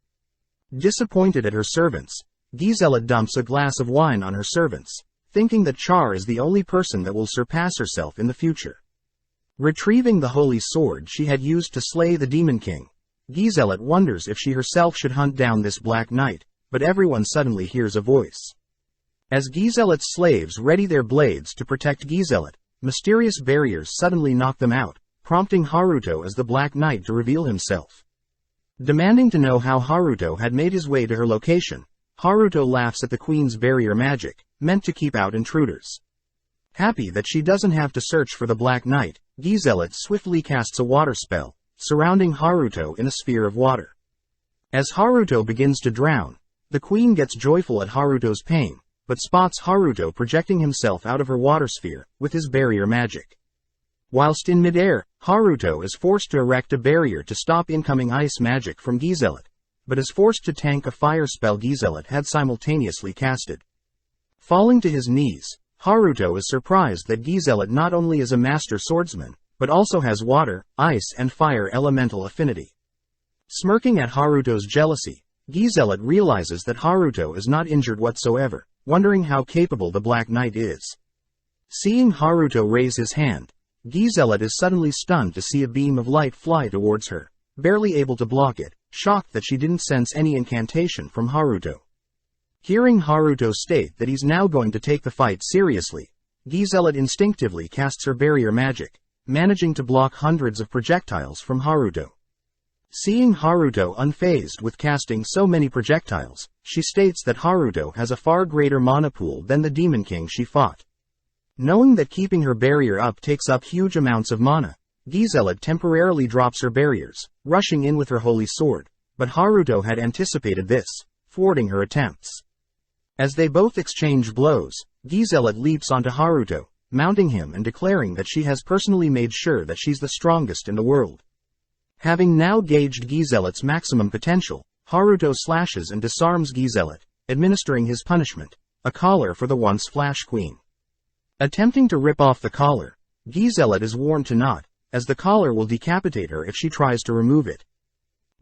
Disappointed at her servants, Giselit dumps a glass of wine on her servants, thinking that Char is the only person that will surpass herself in the future. Retrieving the holy sword she had used to slay the Demon King, Giselit wonders if she herself should hunt down this Black Knight, but everyone suddenly hears a voice. As Giselit's slaves ready their blades to protect Giselit, mysterious barriers suddenly knock them out, prompting Haruto as the Black Knight to reveal himself. Demanding to know how Haruto had made his way to her location, Haruto laughs at the queen's barrier magic, meant to keep out intruders. Happy that she doesn't have to search for the Black Knight, Giselit swiftly casts a water spell, surrounding Haruto in a sphere of water. As Haruto begins to drown, the queen gets joyful at Haruto's pain, but spots Haruto projecting himself out of her water sphere, with his barrier magic. Whilst in midair, Haruto is forced to erect a barrier to stop incoming ice magic from Giselit, but is forced to tank a fire spell Giselit had simultaneously casted. Falling to his knees, Haruto is surprised that Giselit not only is a master swordsman, but also has water, ice and fire elemental affinity. Smirking at Haruto's jealousy, Giselit realizes that Haruto is not injured whatsoever, wondering how capable the Black Knight is. Seeing Haruto raise his hand, Giselit is suddenly stunned to see a beam of light fly towards her, barely able to block it, shocked that she didn't sense any incantation from Haruto. Hearing Haruto state that he's now going to take the fight seriously, Giselit instinctively casts her barrier magic, managing to block hundreds of projectiles from Haruto. Seeing Haruto unfazed with casting so many projectiles, she states that Haruto has a far greater mana pool than the Demon King she fought. Knowing that keeping her barrier up takes up huge amounts of mana, Giselit temporarily drops her barriers, rushing in with her holy sword, but Haruto had anticipated this, thwarting her attempts. As they both exchange blows, Giselit leaps onto Haruto, mounting him and declaring that she has personally made sure that she's the strongest in the world. Having now gauged Giselit's maximum potential, Haruto slashes and disarms Giselit, administering his punishment, a collar for the once Flash Queen. Attempting to rip off the collar, Giselit is warned to not, as the collar will decapitate her if she tries to remove it.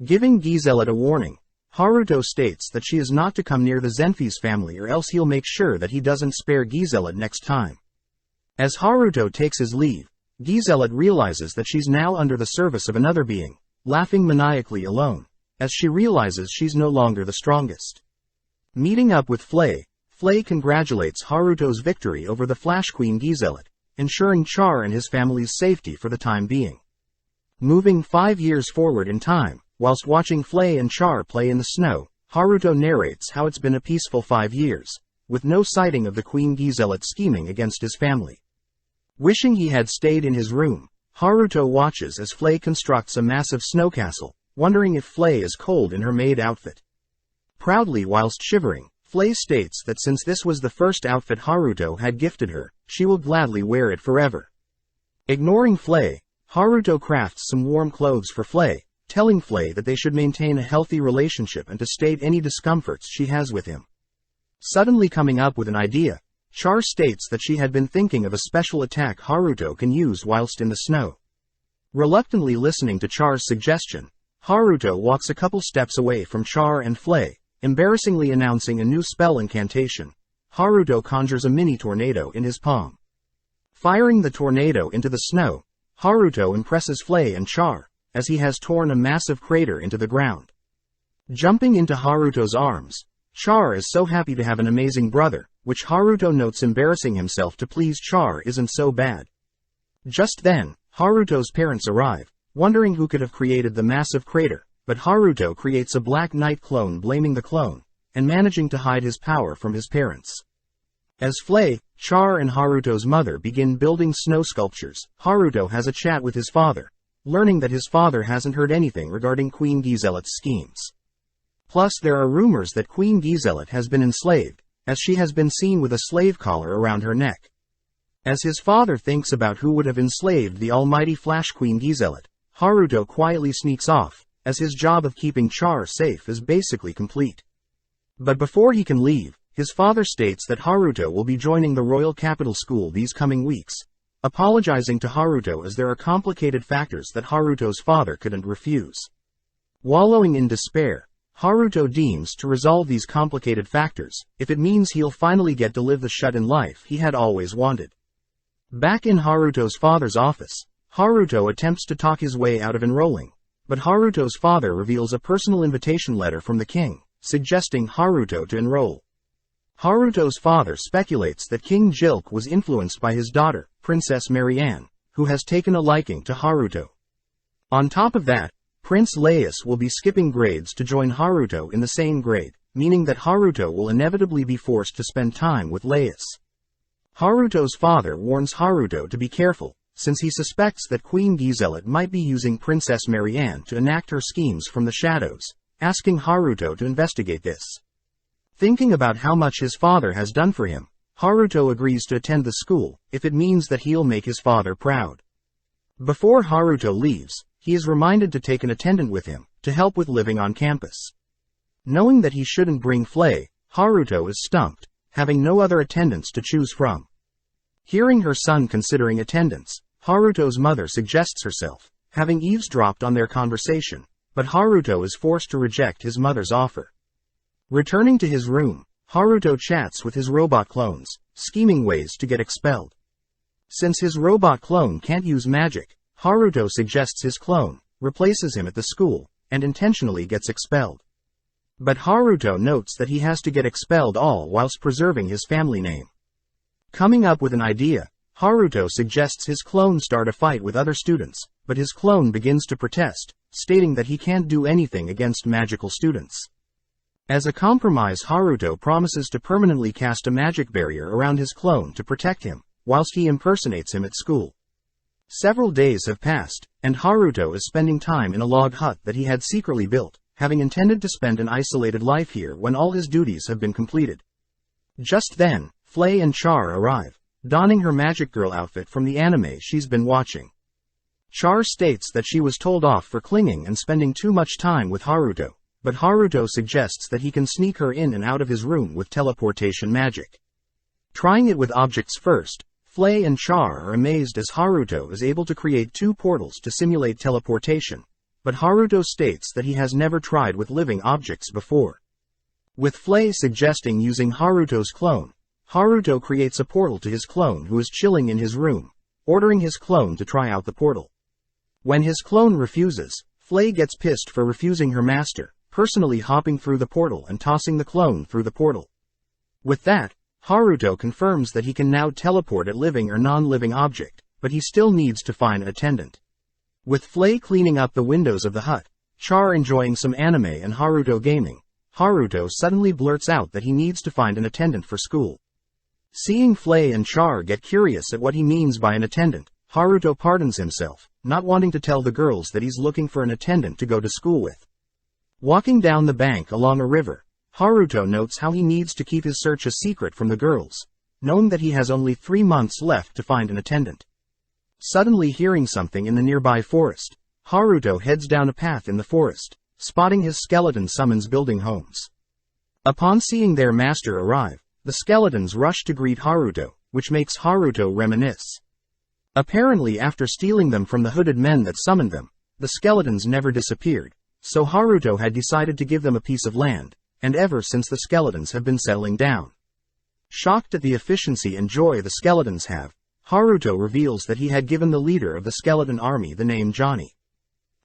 Giving Giselit a warning, Haruto states that she is not to come near the Zenfis family or else he'll make sure that he doesn't spare Giselit next time. As Haruto takes his leave, Giselit realizes that she's now under the service of another being, laughing maniacally alone, as she realizes she's no longer the strongest. Meeting up with Flay, Flay congratulates Haruto's victory over the Flash Queen Giselit, ensuring Char and his family's safety for the time being. Moving 5 years forward in time, whilst watching Flay and Char play in the snow, Haruto narrates how it's been a peaceful 5 years, with no sighting of the Queen Giselot scheming against his family. Wishing he had stayed in his room, Haruto watches as Flay constructs a massive snow castle, wondering if Flay is cold in her maid outfit. Proudly whilst shivering, Flay states that since this was the first outfit Haruto had gifted her, she will gladly wear it forever. Ignoring Flay, Haruto crafts some warm clothes for Flay, telling Flay that they should maintain a healthy relationship and to state any discomforts she has with him. Suddenly coming up with an idea, Char states that she had been thinking of a special attack Haruto can use whilst in the snow. Reluctantly listening to Char's suggestion, Haruto walks a couple steps away from Char and Flay, embarrassingly announcing a new spell incantation. Haruto conjures a mini tornado in his palm. Firing the tornado into the snow, Haruto impresses Flay and Char, as he has torn a massive crater into the ground. Jumping into Haruto's arms, Char is so happy to have an amazing brother, which Haruto notes embarrassing himself to please Char isn't so bad. Just then, Haruto's parents arrive, wondering who could have created the massive crater, but Haruto creates a Black Knight clone blaming the clone, and managing to hide his power from his parents. As Flay, Char and Haruto's mother begin building snow sculptures, Haruto has a chat with his father, learning that his father hasn't heard anything regarding Queen Giselot's schemes. Plus there are rumors that Queen Giselot has been enslaved, as she has been seen with a slave collar around her neck. As his father thinks about who would have enslaved the almighty Flash Queen Giselot, Haruto quietly sneaks off, as his job of keeping Char safe is basically complete. But before he can leave, his father states that Haruto will be joining the Royal Capital School these coming weeks, apologizing to Haruto as there are complicated factors that Haruto's father couldn't refuse. Wallowing in despair, Haruto deems to resolve these complicated factors, if it means he'll finally get to live the shut-in life he had always wanted. Back in Haruto's father's office, Haruto attempts to talk his way out of enrolling, but Haruto's father reveals a personal invitation letter from the king, suggesting Haruto to enroll. Haruto's father speculates that King Jilk was influenced by his daughter, Princess Marianne, who has taken a liking to Haruto. On top of that, Prince Laius will be skipping grades to join Haruto in the same grade, meaning that Haruto will inevitably be forced to spend time with Laius. Haruto's father warns Haruto to be careful, since he suspects that Queen Giselot might be using Princess Marianne to enact her schemes from the shadows, asking Haruto to investigate this. Thinking about how much his father has done for him, Haruto agrees to attend the school, if it means that he'll make his father proud. Before Haruto leaves, he is reminded to take an attendant with him, to help with living on campus. Knowing that he shouldn't bring Flay, Haruto is stumped, having no other attendants to choose from. Hearing her son considering attendants, Haruto's mother suggests herself, having eavesdropped on their conversation, but Haruto is forced to reject his mother's offer. Returning to his room, Haruto chats with his robot clones, scheming ways to get expelled. Since his robot clone can't use magic, Haruto suggests his clone replaces him at the school, and intentionally gets expelled. But Haruto notes that he has to get expelled all whilst preserving his family name. Coming up with an idea, Haruto suggests his clone start a fight with other students, but his clone begins to protest, stating that he can't do anything against magical students. As a compromise, Haruto promises to permanently cast a magic barrier around his clone to protect him, whilst he impersonates him at school. Several days have passed, and Haruto is spending time in a log hut that he had secretly built, having intended to spend an isolated life here when all his duties have been completed. Just then, Flay and Char arrive, donning her magic girl outfit from the anime she's been watching. Char states that she was told off for clinging and spending too much time with Haruto, but Haruto suggests that he can sneak her in and out of his room with teleportation magic. Trying it with objects first, Flay and Char are amazed as Haruto is able to create 2 portals to simulate teleportation, but Haruto states that he has never tried with living objects before. With Flay suggesting using Haruto's clone, Haruto creates a portal to his clone who is chilling in his room, ordering his clone to try out the portal. When his clone refuses, Flay gets pissed for refusing her master, personally hopping through the portal and tossing the clone through the portal. With that, Haruto confirms that he can now teleport a living or non-living object, but he still needs to find an attendant. With Flay cleaning up the windows of the hut, Char enjoying some anime and Haruto gaming, Haruto suddenly blurts out that he needs to find an attendant for school. Seeing Flay and Char get curious at what he means by an attendant, Haruto pardons himself, not wanting to tell the girls that he's looking for an attendant to go to school with. Walking down the bank along a river, Haruto notes how he needs to keep his search a secret from the girls, knowing that he has only 3 months left to find an attendant. Suddenly hearing something in the nearby forest, Haruto heads down a path in the forest, spotting his skeleton summons building homes. Upon seeing their master arrive, the skeletons rush to greet Haruto, which makes Haruto reminisce. Apparently after stealing them from the hooded men that summoned them, the skeletons never disappeared, so Haruto had decided to give them a piece of land, and ever since the skeletons have been settling down. Shocked at the efficiency and joy the skeletons have, Haruto reveals that he had given the leader of the skeleton army the name Johnny.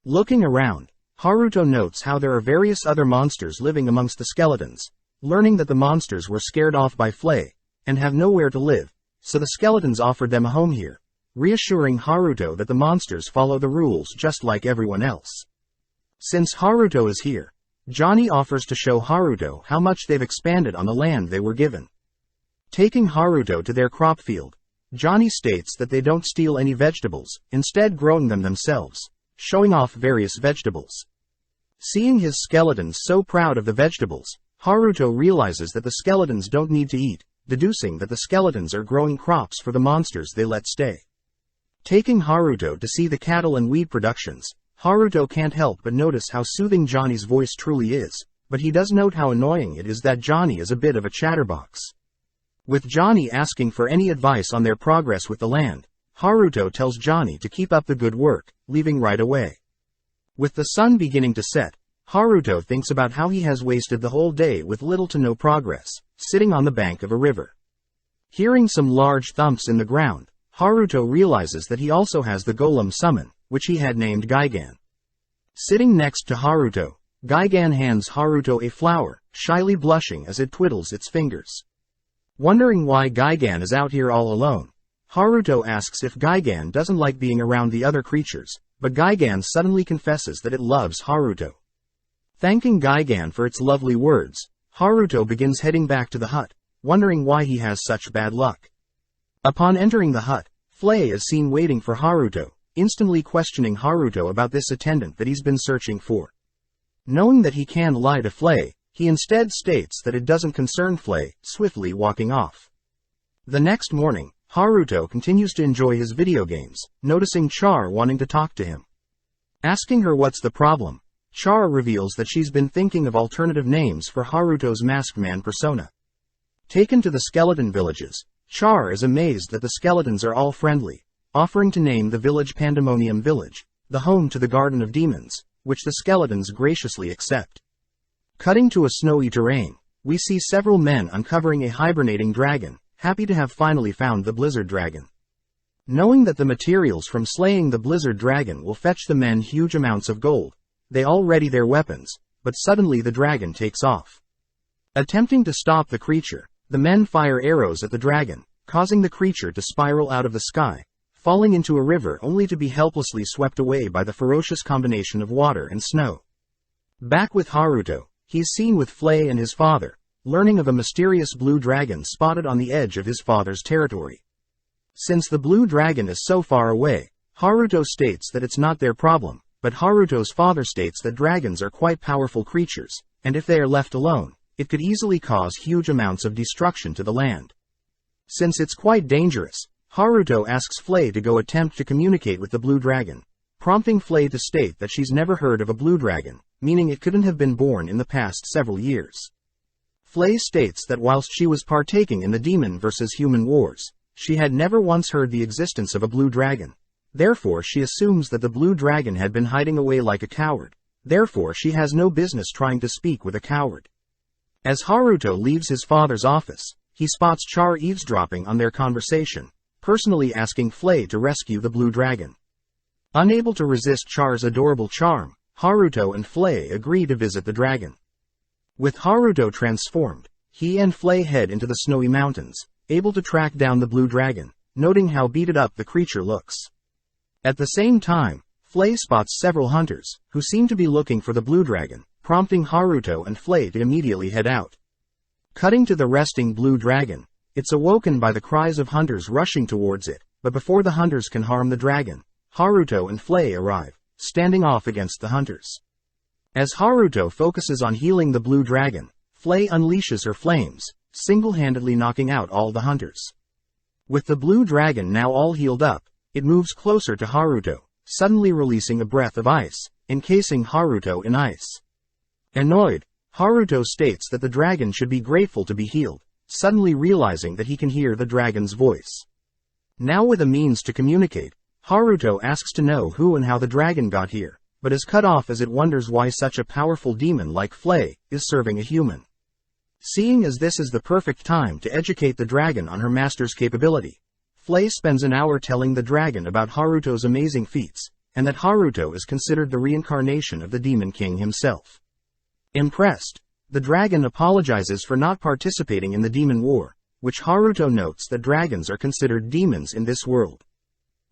Looking around, Haruto notes how there are various other monsters living amongst the skeletons, learning that the monsters were scared off by Flay, and have nowhere to live, so the skeletons offered them a home here, reassuring Haruto that the monsters follow the rules just like everyone else. Since Haruto is here, Johnny offers to show Haruto how much they've expanded on the land they were given. Taking Haruto to their crop field, Johnny states that they don't steal any vegetables, instead growing them themselves, showing off various vegetables. Seeing his skeletons so proud of the vegetables, Haruto realizes that the skeletons don't need to eat, deducing that the skeletons are growing crops for the monsters they let stay. Taking Haruto to see the cattle and weed productions, Haruto can't help but notice how soothing Johnny's voice truly is, but he does note how annoying it is that Johnny is a bit of a chatterbox. With Johnny asking for any advice on their progress with the land, Haruto tells Johnny to keep up the good work, leaving right away. With the sun beginning to set, Haruto thinks about how he has wasted the whole day with little to no progress, sitting on the bank of a river. Hearing some large thumps in the ground, Haruto realizes that he also has the golem summon, which he had named Gigan. Sitting next to Haruto, Gigan hands Haruto a flower, shyly blushing as it twiddles its fingers. Wondering why Gigan is out here all alone, Haruto asks if Gigan doesn't like being around the other creatures, but Gigan suddenly confesses that it loves Haruto. Thanking Gigan for its lovely words, Haruto begins heading back to the hut, wondering why he has such bad luck. Upon entering the hut, Flay is seen waiting for Haruto, instantly questioning Haruto about this attendant that he's been searching for. Knowing that he can lie to Flay, he instead states that it doesn't concern Flay, swiftly walking off. The next morning, Haruto continues to enjoy his video games, noticing Char wanting to talk to him. Asking her what's the problem, Char reveals that she's been thinking of alternative names for Haruto's masked man persona. Taken to the skeleton villages, Char is amazed that the skeletons are all friendly, offering to name the village Pandemonium Village, the home to the Garden of Demons, which the skeletons graciously accept. Cutting to a snowy terrain, we see several men uncovering a hibernating dragon, happy to have finally found the blizzard dragon. Knowing that the materials from slaying the blizzard dragon will fetch the men huge amounts of gold, they all ready their weapons, but suddenly the dragon takes off. Attempting to stop the creature, the men fire arrows at the dragon, causing the creature to spiral out of the sky, falling into a river only to be helplessly swept away by the ferocious combination of water and snow. Back with Haruto, he's seen with Flay and his father, learning of a mysterious blue dragon spotted on the edge of his father's territory. Since the blue dragon is so far away, Haruto states that it's not their problem, but Haruto's father states that dragons are quite powerful creatures, and if they are left alone, it could easily cause huge amounts of destruction to the land. Since it's quite dangerous, Haruto asks Flay to go attempt to communicate with the blue dragon, prompting Flay to state that she's never heard of a blue dragon, meaning it couldn't have been born in the past several years. Flay states that whilst she was partaking in the demon versus human wars, she had never once heard the existence of a blue dragon. Therefore she assumes that the blue dragon had been hiding away like a coward. Therefore she has no business trying to speak with a coward. As Haruto leaves his father's office, he spots Char eavesdropping on their conversation, personally asking Flay to rescue the blue dragon. Unable to resist Char's adorable charm, Haruto and Flay agree to visit the dragon. With Haruto transformed, he and Flay head into the snowy mountains, able to track down the blue dragon, noting how beaten up the creature looks. At the same time, Flay spots several hunters, who seem to be looking for the blue dragon, prompting Haruto and Flay to immediately head out. Cutting to the resting blue dragon. It's awoken by the cries of hunters rushing towards it, but before the hunters can harm the dragon, Haruto and Flay arrive, standing off against the hunters. As Haruto focuses on healing the blue dragon, Flay unleashes her flames, single-handedly knocking out all the hunters. With the blue dragon now all healed up, it moves closer to Haruto, suddenly releasing a breath of ice, encasing Haruto in ice. Annoyed, Haruto states that the dragon should be grateful to be healed, suddenly realizing that he can hear the dragon's voice. Now with a means to communicate, Haruto asks to know who and how the dragon got here, but is cut off as it wonders why such a powerful demon like Flay is serving a human. Seeing as this is the perfect time to educate the dragon on her master's capability, Flay spends an hour telling the dragon about Haruto's amazing feats, and that Haruto is considered the reincarnation of the Demon King himself. Impressed, the dragon apologizes for not participating in the demon war, which Haruto notes that dragons are considered demons in this world.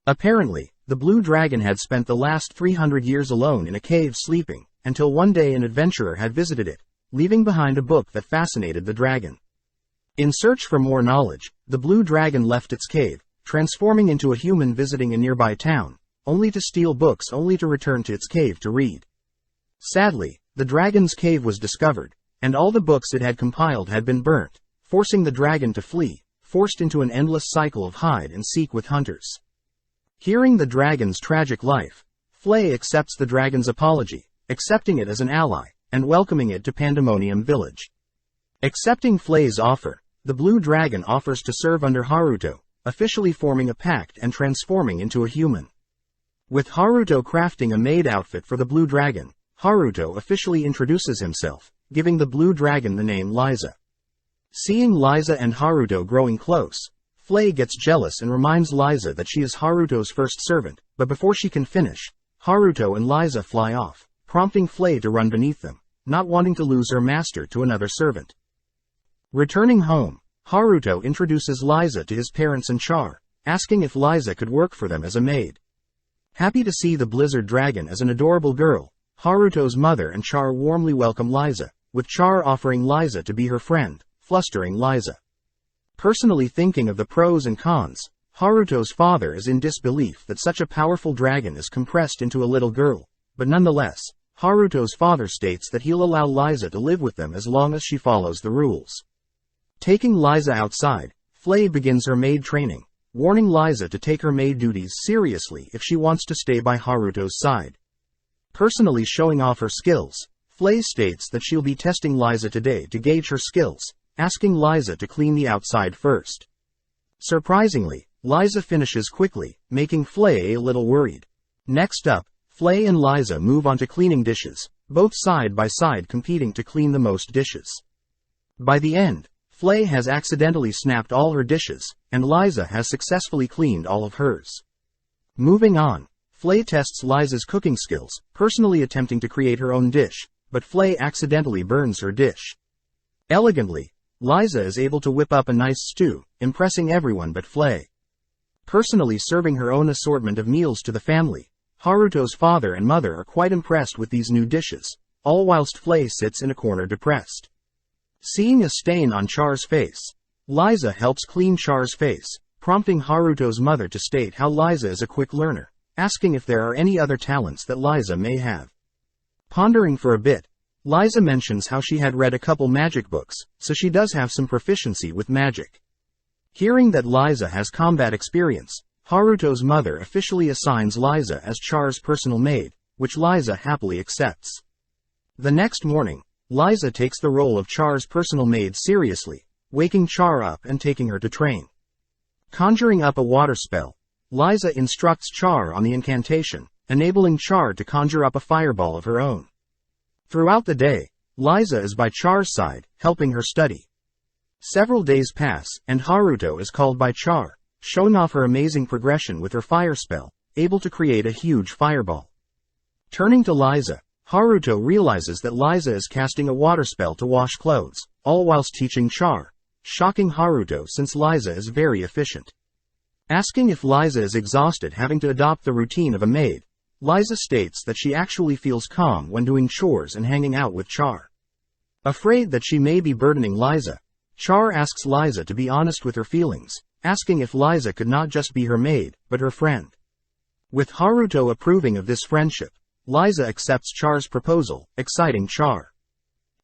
Apparently, the blue dragon had spent the last 300 years alone in a cave sleeping, until one day an adventurer had visited it, leaving behind a book that fascinated the dragon. In search for more knowledge, the blue dragon left its cave, transforming into a human visiting a nearby town, only to steal books only to return to its cave to read. Sadly, the dragon's cave was discovered, and all the books it had compiled had been burnt, forcing the dragon to flee, forced into an endless cycle of hide and seek with hunters. Hearing the dragon's tragic life, Flay accepts the dragon's apology, accepting it as an ally, and welcoming it to Pandemonium Village. Accepting Flay's offer, the blue dragon offers to serve under Haruto, officially forming a pact and transforming into a human. With Haruto crafting a maid outfit for the blue dragon, Haruto officially introduces himself, giving the blue dragon the name Liza. Seeing Liza and Haruto growing close, Flay gets jealous and reminds Liza that she is Haruto's first servant, but before she can finish, Haruto and Liza fly off, prompting Flay to run beneath them, not wanting to lose her master to another servant. Returning home, Haruto introduces Liza to his parents and Char, asking if Liza could work for them as a maid. Happy to see the Blizzard Dragon as an adorable girl, Haruto's mother and Char warmly welcome Liza, with Char offering Liza to be her friend, flustering Liza. Personally thinking of the pros and cons, Haruto's father is in disbelief that such a powerful dragon is compressed into a little girl, but nonetheless, Haruto's father states that he'll allow Liza to live with them as long as she follows the rules. Taking Liza outside, Flay begins her maid training, warning Liza to take her maid duties seriously if she wants to stay by Haruto's side. Personally showing off her skills, Flay states that she'll be testing Liza today to gauge her skills, asking Liza to clean the outside first. Surprisingly, Liza finishes quickly, making Flay a little worried. Next up, Flay and Liza move on to cleaning dishes, both side by side competing to clean the most dishes. By the end, Flay has accidentally snapped all her dishes, and Liza has successfully cleaned all of hers. Moving on, Flay tests Liza's cooking skills, personally attempting to create her own dish, but Flay accidentally burns her dish. Elegantly, Liza is able to whip up a nice stew, impressing everyone but Flay. Personally serving her own assortment of meals to the family, Haruto's father and mother are quite impressed with these new dishes, all whilst Flay sits in a corner depressed. Seeing a stain on Char's face, Liza helps clean Char's face, prompting Haruto's mother to state how Liza is a quick learner, asking if there are any other talents that Liza may have. Pondering for a bit, Liza mentions how she had read a couple magic books, so she does have some proficiency with magic. Hearing that Liza has combat experience, Haruto's mother officially assigns Liza as Char's personal maid, which Liza happily accepts. The next morning, Liza takes the role of Char's personal maid seriously, waking Char up and taking her to train. Conjuring up a water spell, Liza instructs Char on the incantation, enabling Char to conjure up a fireball of her own. Throughout the day, Liza is by Char's side, helping her study. Several days pass, and Haruto is called by Char, showing off her amazing progression with her fire spell, able to create a huge fireball. Turning to Liza, Haruto realizes that Liza is casting a water spell to wash clothes, all whilst teaching Char, shocking Haruto since Liza is very efficient. Asking if Liza is exhausted having to adopt the routine of a maid, Liza states that she actually feels calm when doing chores and hanging out with Char. Afraid that she may be burdening Liza, Char asks Liza to be honest with her feelings, asking if Liza could not just be her maid, but her friend. With Haruto approving of this friendship, Liza accepts Char's proposal, exciting Char.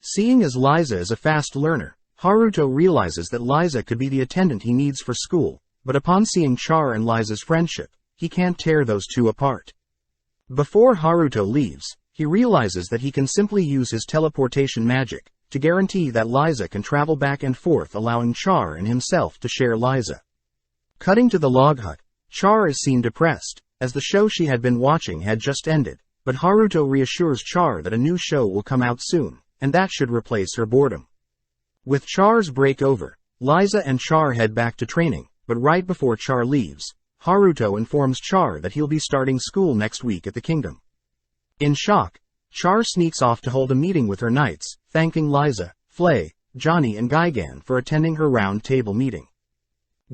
Seeing as Liza is a fast learner, Haruto realizes that Liza could be the attendant he needs for school, but upon seeing Char and Liza's friendship, he can't tear those two apart. Before Haruto leaves, he realizes that he can simply use his teleportation magic to guarantee that Liza can travel back and forth, allowing Char and himself to share Liza. Cutting to the log hut, Char is seen depressed, as the show she had been watching had just ended, but Haruto reassures Char that a new show will come out soon, and that should replace her boredom. With Char's break over, Liza and Char head back to training, but right before Char leaves, Haruto informs Char that he'll be starting school next week at the kingdom. In shock, Char sneaks off to hold a meeting with her knights, thanking Liza, Flay, Johnny and Gigan for attending her round table meeting.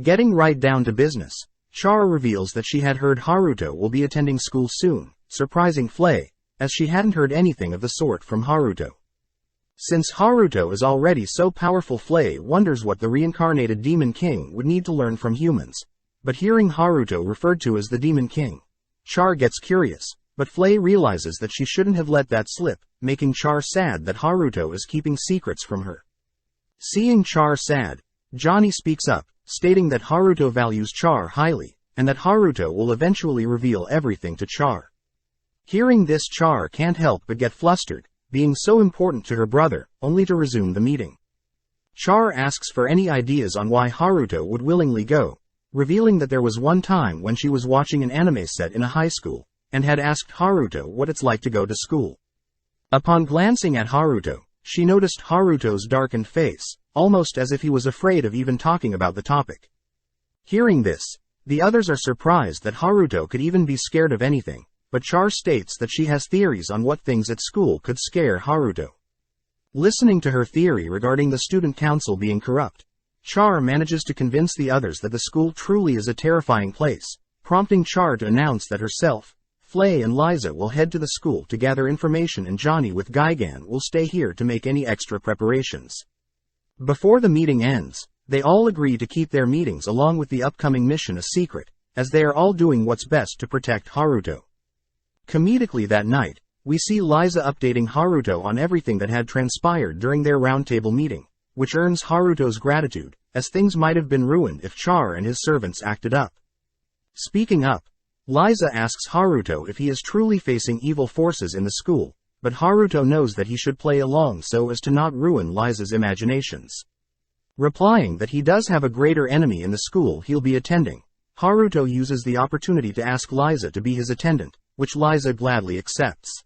Getting right down to business, Char reveals that she had heard Haruto will be attending school soon, surprising Flay, as she hadn't heard anything of the sort from Haruto. Since Haruto is already so powerful, Flay wonders what the reincarnated Demon King would need to learn from humans, but hearing Haruto referred to as the Demon King, Char gets curious, but Flay realizes that she shouldn't have let that slip, making Char sad that Haruto is keeping secrets from her. Seeing Char sad, Johnny speaks up, stating that Haruto values Char highly, and that Haruto will eventually reveal everything to Char. Hearing this, Char can't help but get flustered, being so important to her brother, only to resume the meeting. Char asks for any ideas on why Haruto would willingly go, revealing that there was one time when she was watching an anime set in a high school, and had asked Haruto what it's like to go to school. Upon glancing at Haruto, she noticed Haruto's darkened face, almost as if he was afraid of even talking about the topic. Hearing this, the others are surprised that Haruto could even be scared of anything, but Char states that she has theories on what things at school could scare Haruto. Listening to her theory regarding the student council being corrupt, Char manages to convince the others that the school truly is a terrifying place, prompting Char to announce that herself, Flay and Liza will head to the school to gather information, and Johnny with Gigan will stay here to make any extra preparations. Before the meeting ends, they all agree to keep their meetings along with the upcoming mission a secret, as they are all doing what's best to protect Haruto. Comedically that night, we see Liza updating Haruto on everything that had transpired during their roundtable meeting, which earns Haruto's gratitude, as things might have been ruined if Char and his servants acted up. Speaking up, Liza asks Haruto if he is truly facing evil forces in the school, but Haruto knows that he should play along so as to not ruin Liza's imaginations. Replying that he does have a greater enemy in the school he'll be attending, Haruto uses the opportunity to ask Liza to be his attendant, which Liza gladly accepts.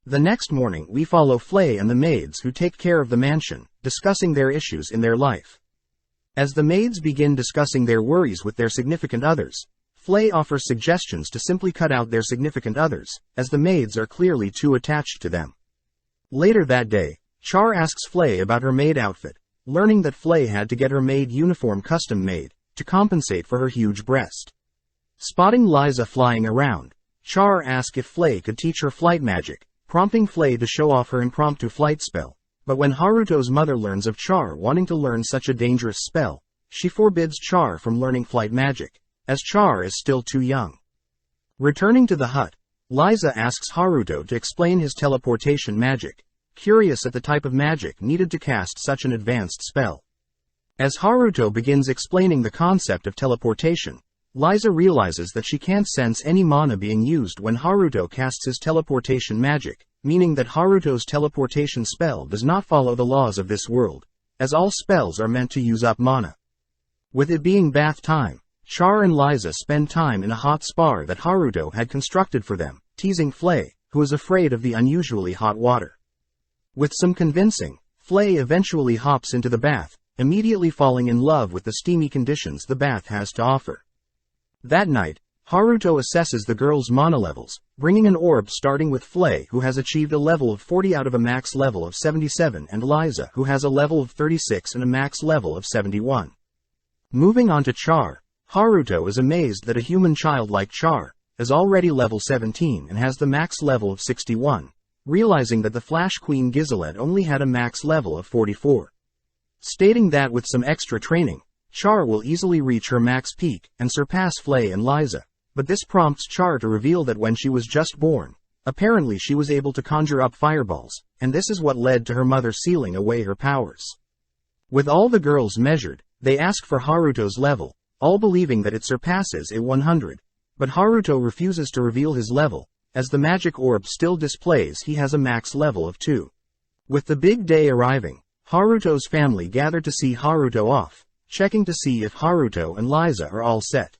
The next morning we follow Flay and the maids who take care of the mansion, discussing their issues in their life. As the maids begin discussing their worries with their significant others, Flay offers suggestions to simply cut out their significant others, as the maids are clearly too attached to them. Later that day, Char asks Flay about her maid outfit, learning that Flay had to get her maid uniform custom made, to compensate for her huge breast. Spotting Liza flying around, Char asks if Flay could teach her flight magic, prompting Flay to show off her impromptu flight spell, but when Haruto's mother learns of Char wanting to learn such a dangerous spell, she forbids Char from learning flight magic, as Char is still too young. Returning to the hut, Liza asks Haruto to explain his teleportation magic, curious at the type of magic needed to cast such an advanced spell. As Haruto begins explaining the concept of teleportation, Liza realizes that she can't sense any mana being used when Haruto casts his teleportation magic, meaning that Haruto's teleportation spell does not follow the laws of this world, as all spells are meant to use up mana. With it being bath time, Char and Liza spend time in a hot spa that Haruto had constructed for them, teasing Flay, who is afraid of the unusually hot water. With some convincing, Flay eventually hops into the bath, immediately falling in love with the steamy conditions the bath has to offer. That night, Haruto assesses the girls' mana levels, bringing an orb starting with Flay, who has achieved a level of 40 out of a max level of 77, and Liza, who has a level of 36 and a max level of 71. Moving on to Char, Haruto is amazed that a human child like Char, is already level 17 and has the max level of 61, realizing that the Flash Queen Giselette only had a max level of 44. Stating that with some extra training, Char will easily reach her max peak and surpass Flay and Liza, but this prompts Char to reveal that when she was just born, apparently she was able to conjure up fireballs, and this is what led to her mother sealing away her powers. With all the girls measured, they ask for Haruto's level, all believing that it surpasses a 100, but Haruto refuses to reveal his level, as the magic orb still displays he has a max level of 2. With the big day arriving, Haruto's family gathered to see Haruto off, checking to see if Haruto and Liza are all set.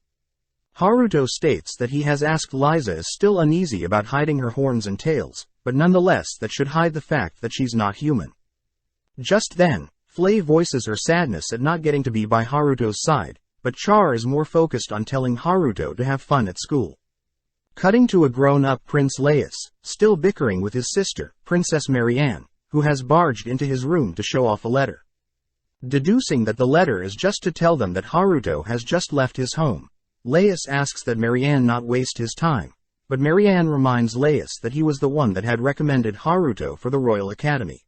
Haruto states that he has asked Liza is still uneasy about hiding her horns and tails, but nonetheless that should hide the fact that she's not human. Just then, Flay voices her sadness at not getting to be by Haruto's side, but Char is more focused on telling Haruto to have fun at school. Cutting to a grown-up Prince Laius, still bickering with his sister, Princess Marianne, who has barged into his room to show off a letter. Deducing that the letter is just to tell them that Haruto has just left his home, Laius asks that Marianne not waste his time, but Marianne reminds Laius that he was the one that had recommended Haruto for the Royal Academy.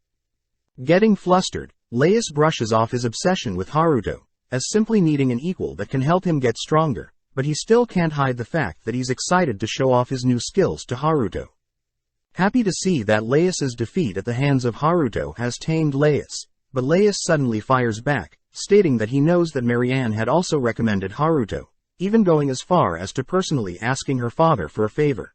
Getting flustered, Laius brushes off his obsession with Haruto, as simply needing an equal that can help him get stronger, but he still can't hide the fact that he's excited to show off his new skills to Haruto. Happy to see that Laius's defeat at the hands of Haruto has tamed Laius, but Laius suddenly fires back, stating that he knows that Marianne had also recommended Haruto, even going as far as to personally asking her father for a favor.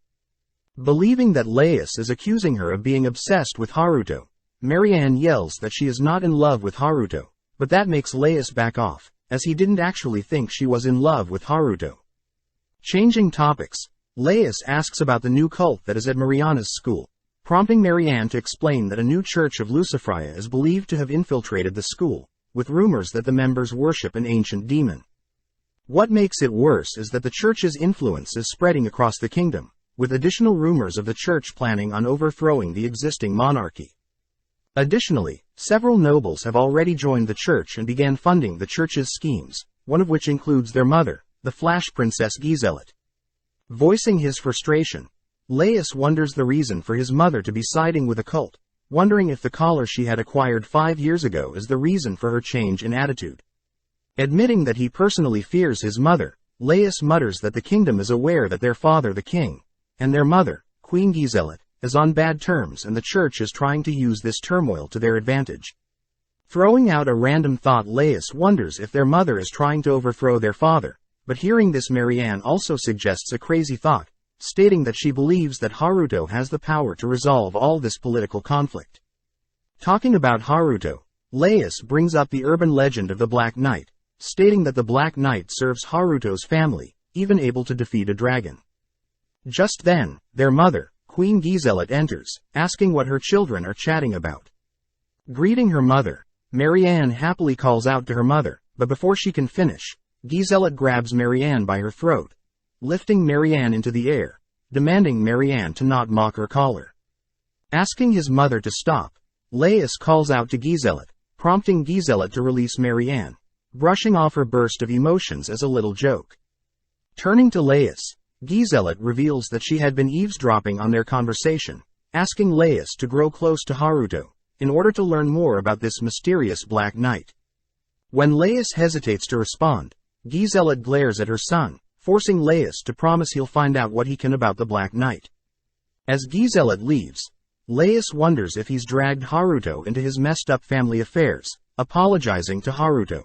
Believing that Laius is accusing her of being obsessed with Haruto, Marianne yells that she is not in love with Haruto, but that makes Laius back off, as he didn't actually think she was in love with Haruto. Changing topics, Laius asks about the new cult that is at Mariana's school, prompting Marianne to explain that a new church of Lucifria is believed to have infiltrated the school, with rumors that the members worship an ancient demon. What makes it worse is that the church's influence is spreading across the kingdom, with additional rumors of the church planning on overthrowing the existing monarchy. Additionally, several nobles have already joined the church and began funding the church's schemes, one of which includes their mother, the Flash Princess Giselette. Voicing his frustration, Laius wonders the reason for his mother to be siding with a cult, wondering if the collar she had acquired 5 years ago is the reason for her change in attitude. Admitting that he personally fears his mother, Laius mutters that the kingdom is aware that their father the king, and their mother, Queen Giselette, is on bad terms and the church is trying to use this turmoil to their advantage. Throwing out a random thought, Laius wonders if their mother is trying to overthrow their father, but hearing this, Marianne also suggests a crazy thought, stating that she believes that Haruto has the power to resolve all this political conflict. Talking about Haruto, Laius brings up the urban legend of the Black Knight, stating that the Black Knight serves Haruto's family, even able to defeat a dragon. Just then, their mother, Queen Giselette, enters, asking what her children are chatting about. Greeting her mother, Marianne happily calls out to her mother, but before she can finish, Giselette grabs Marianne by her throat, lifting Marianne into the air, demanding Marianne to not mock her caller. Asking his mother to stop, Laius calls out to Giselette, prompting Giselette to release Marianne, brushing off her burst of emotions as a little joke. Turning to Laius, Giselette reveals that she had been eavesdropping on their conversation, asking Laius to grow close to Haruto, in order to learn more about this mysterious Black Knight. When Laius hesitates to respond, Giselette glares at her son, forcing Laius to promise he'll find out what he can about the Black Knight. As Giselette leaves, Laius wonders if he's dragged Haruto into his messed up family affairs, apologizing to Haruto.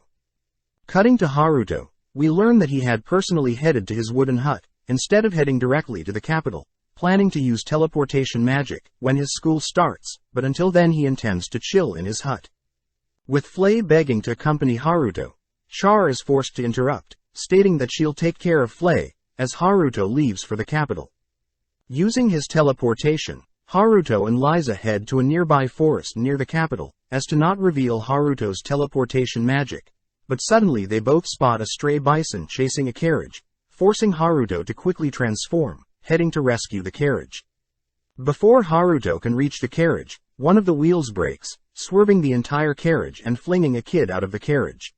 Cutting to Haruto, we learn that he had personally headed to his wooden hut, instead of heading directly to the capital, planning to use teleportation magic when his school starts, but until then he intends to chill in his hut. With Flay begging to accompany Haruto, Char is forced to interrupt, stating that she'll take care of Flay, as Haruto leaves for the capital. Using his teleportation, Haruto and Liza head to a nearby forest near the capital, as to not reveal Haruto's teleportation magic, but suddenly they both spot a stray bison chasing a carriage, forcing Haruto to quickly transform, heading to rescue the carriage. Before Haruto can reach the carriage, one of the wheels breaks, swerving the entire carriage and flinging a kid out of the carriage.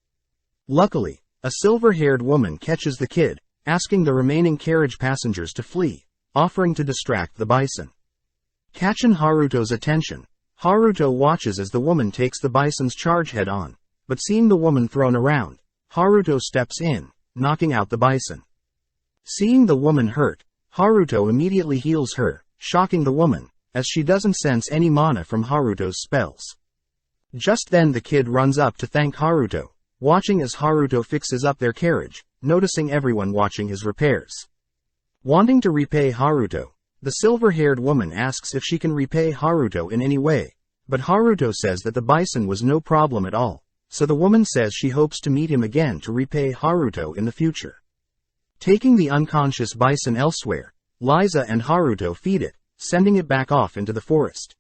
Luckily, a silver-haired woman catches the kid, asking the remaining carriage passengers to flee, offering to distract the bison. Catching Haruto's attention, Haruto watches as the woman takes the bison's charge head-on, but seeing the woman thrown around, Haruto steps in, knocking out the bison. Seeing the woman hurt, Haruto immediately heals her, shocking the woman, as she doesn't sense any mana from Haruto's spells. Just then the kid runs up to thank Haruto, watching as Haruto fixes up their carriage, noticing everyone watching his repairs. Wanting to repay Haruto, the silver-haired woman asks if she can repay Haruto in any way, but Haruto says that the bison was no problem at all, so the woman says she hopes to meet him again to repay Haruto in the future. Taking the unconscious bison elsewhere, Liza and Haruto feed it, sending it back off into the forest.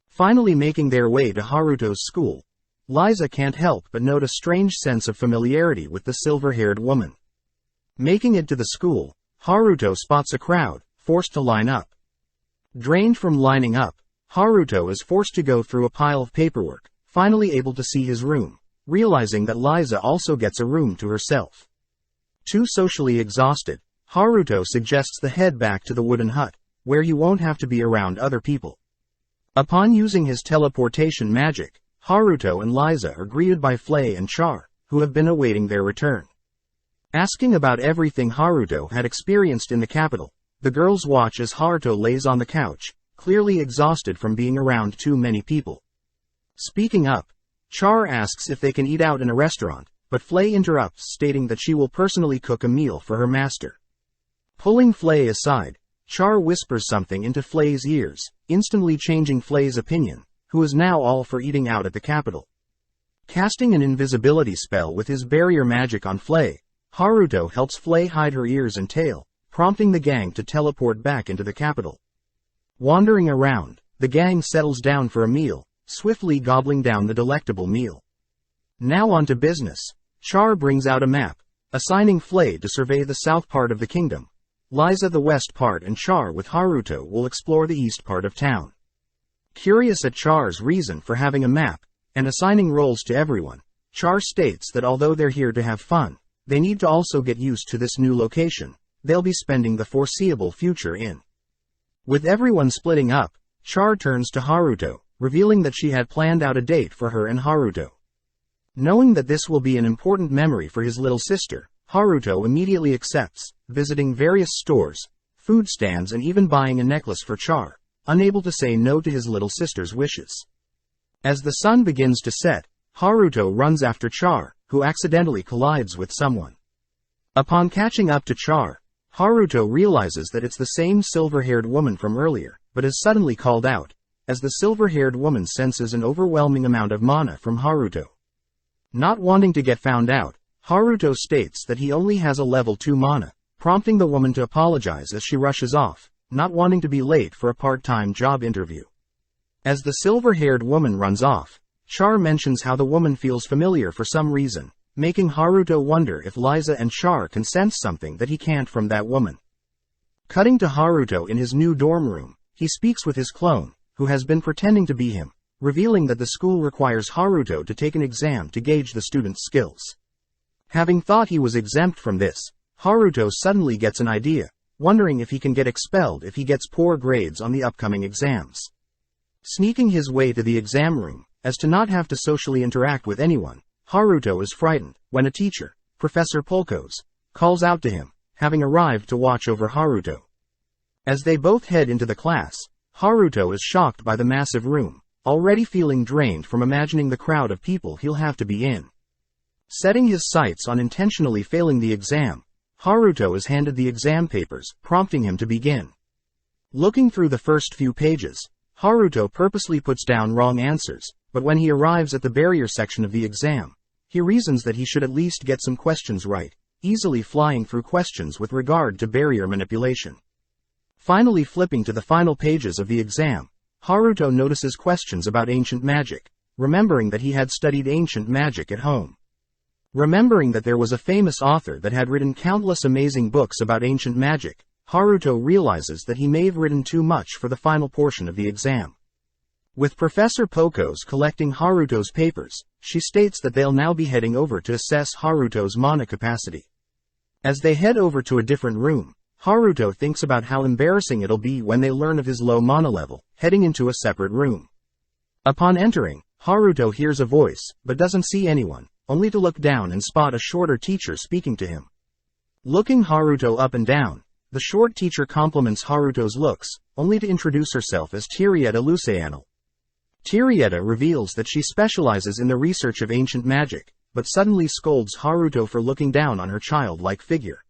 Finally making their way to Haruto's school, Liza can't help but note a strange sense of familiarity with the silver-haired woman. Making it to the school, Haruto spots a crowd, forced to line up. Drained from lining up, Haruto is forced to go through a pile of paperwork, finally able to see his room, realizing that Liza also gets a room to herself. Too socially exhausted, Haruto suggests the head back to the wooden hut, where he won't have to be around other people. Upon using his teleportation magic, Haruto and Liza are greeted by Flay and Char, who have been awaiting their return. Asking about everything Haruto had experienced in the capital, the girls watch as Haruto lays on the couch, clearly exhausted from being around too many people. Speaking up, Char asks if they can eat out in a restaurant, but Flay interrupts, stating that she will personally cook a meal for her master. Pulling Flay aside, Char whispers something into Flay's ears, instantly changing Flay's opinion, who is now all for eating out at the capital. Casting an invisibility spell with his barrier magic on Flay, Haruto helps Flay hide her ears and tail, prompting the gang to teleport back into the capital. Wandering around, the gang settles down for a meal, swiftly gobbling down the delectable meal. Now on to business. Char brings out a map, assigning Flay to survey the south part of the kingdom. Liza the west part and Char with Haruto will explore the east part of town. Curious at Char's reason for having a map, and assigning roles to everyone, Char states that although they're here to have fun, they need to also get used to this new location they'll be spending the foreseeable future in. With everyone splitting up, Char turns to Haruto, revealing that she had planned out a date for her and Haruto. Knowing that this will be an important memory for his little sister, Haruto immediately accepts, visiting various stores, food stands and even buying a necklace for Char, unable to say no to his little sister's wishes. As the sun begins to set, Haruto runs after Char, who accidentally collides with someone. Upon catching up to Char, Haruto realizes that it's the same silver-haired woman from earlier, but is suddenly called out, as the silver-haired woman senses an overwhelming amount of mana from Haruto. Not wanting to get found out, Haruto states that he only has a level 2 mana, prompting the woman to apologize as she rushes off, not wanting to be late for a part-time job interview. As the silver-haired woman runs off, Char mentions how the woman feels familiar for some reason, making Haruto wonder if Liza and Char can sense something that he can't from that woman. Cutting to Haruto in his new dorm room, he speaks with his clone, who has been pretending to be him, revealing that the school requires Haruto to take an exam to gauge the student's skills. Having thought he was exempt from this, Haruto suddenly gets an idea, wondering if he can get expelled if he gets poor grades on the upcoming exams. Sneaking his way to the exam room, as to not have to socially interact with anyone, Haruto is frightened, when a teacher, Professor Polkos, calls out to him, having arrived to watch over Haruto. As they both head into the class, Haruto is shocked by the massive room, already feeling drained from imagining the crowd of people he'll have to be in. Setting his sights on intentionally failing the exam, Haruto is handed the exam papers, prompting him to begin. Looking through the first few pages, Haruto purposely puts down wrong answers, but when he arrives at the barrier section of the exam, he reasons that he should at least get some questions right, easily flying through questions with regard to barrier manipulation. Finally flipping to the final pages of the exam, Haruto notices questions about ancient magic, remembering that he had studied ancient magic at home. Remembering that there was a famous author that had written countless amazing books about ancient magic, Haruto realizes that he may have written too much for the final portion of the exam. With Professor Polkos collecting Haruto's papers, she states that they'll now be heading over to assess Haruto's mana capacity. As they head over to a different room, Haruto thinks about how embarrassing it'll be when they learn of his low mana level, heading into a separate room. Upon entering, Haruto hears a voice, but doesn't see anyone, only to look down and spot a shorter teacher speaking to him. Looking Haruto up and down, the short teacher compliments Haruto's looks, only to introduce herself as Tirieta Lucianal. Tirieta reveals that she specializes in the research of ancient magic, but suddenly scolds Haruto for looking down on her childlike figure.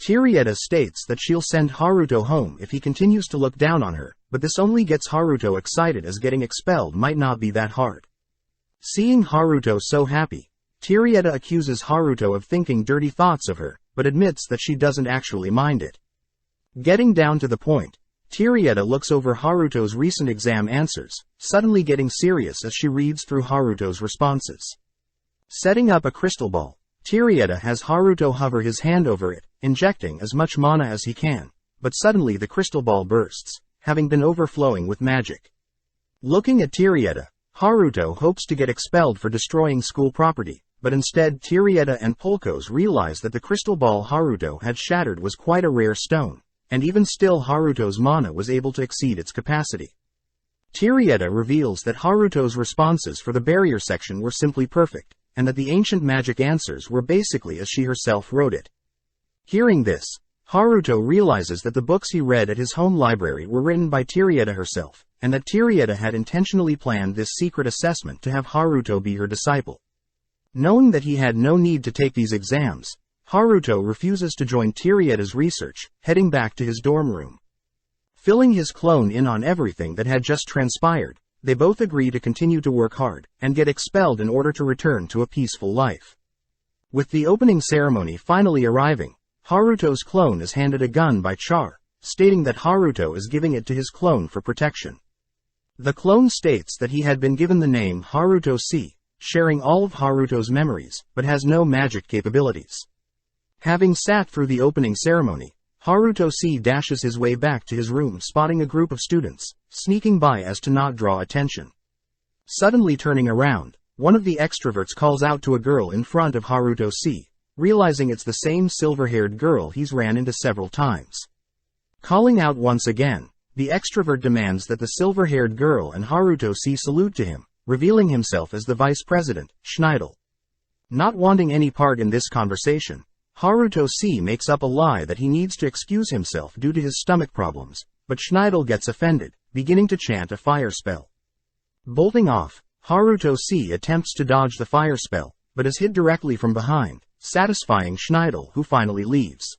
Tirieta states that she'll send Haruto home if he continues to look down on her, but this only gets Haruto excited as getting expelled might not be that hard. Seeing Haruto so happy, Tirieta accuses Haruto of thinking dirty thoughts of her, but admits that she doesn't actually mind it. Getting down to the point, Tirieta looks over Haruto's recent exam answers, suddenly getting serious as she reads through Haruto's responses. Setting up a crystal ball, Tirieta has Haruto hover his hand over it, injecting as much mana as he can, but suddenly the crystal ball bursts, having been overflowing with magic. Looking at Tirieta, Haruto hopes to get expelled for destroying school property, but instead Tirieta and Polkos realize that the crystal ball Haruto had shattered was quite a rare stone, and even still Haruto's mana was able to exceed its capacity. Tirieta reveals that Haruto's responses for the barrier section were simply perfect, and that the ancient magic answers were basically as she herself wrote it. Hearing this, Haruto realizes that the books he read at his home library were written by Tirieta herself, and that Tirieta had intentionally planned this secret assessment to have Haruto be her disciple. Knowing that he had no need to take these exams, Haruto refuses to join Tirieta's research, heading back to his dorm room. Filling his clone in on everything that had just transpired, they both agree to continue to work hard, and get expelled in order to return to a peaceful life. With the opening ceremony finally arriving, Haruto's clone is handed a gun by Char, stating that Haruto is giving it to his clone for protection. The clone states that he had been given the name Haruto C, sharing all of Haruto's memories, but has no magic capabilities. Having sat through the opening ceremony, Haruto C dashes his way back to his room, spotting a group of students, sneaking by as to not draw attention. Suddenly turning around, one of the extroverts calls out to a girl in front of Haruto C, realizing it's the same silver-haired girl he's ran into several times. Calling out once again, the extrovert demands that the silver-haired girl and Haruto C salute to him, revealing himself as the vice president, Schneidel. Not wanting any part in this conversation, Haruto C makes up a lie that he needs to excuse himself due to his stomach problems, but Schneidel gets offended, beginning to chant a fire spell. Bolting off, Haruto C attempts to dodge the fire spell, but is hit directly from behind, satisfying Schneidel, who finally leaves.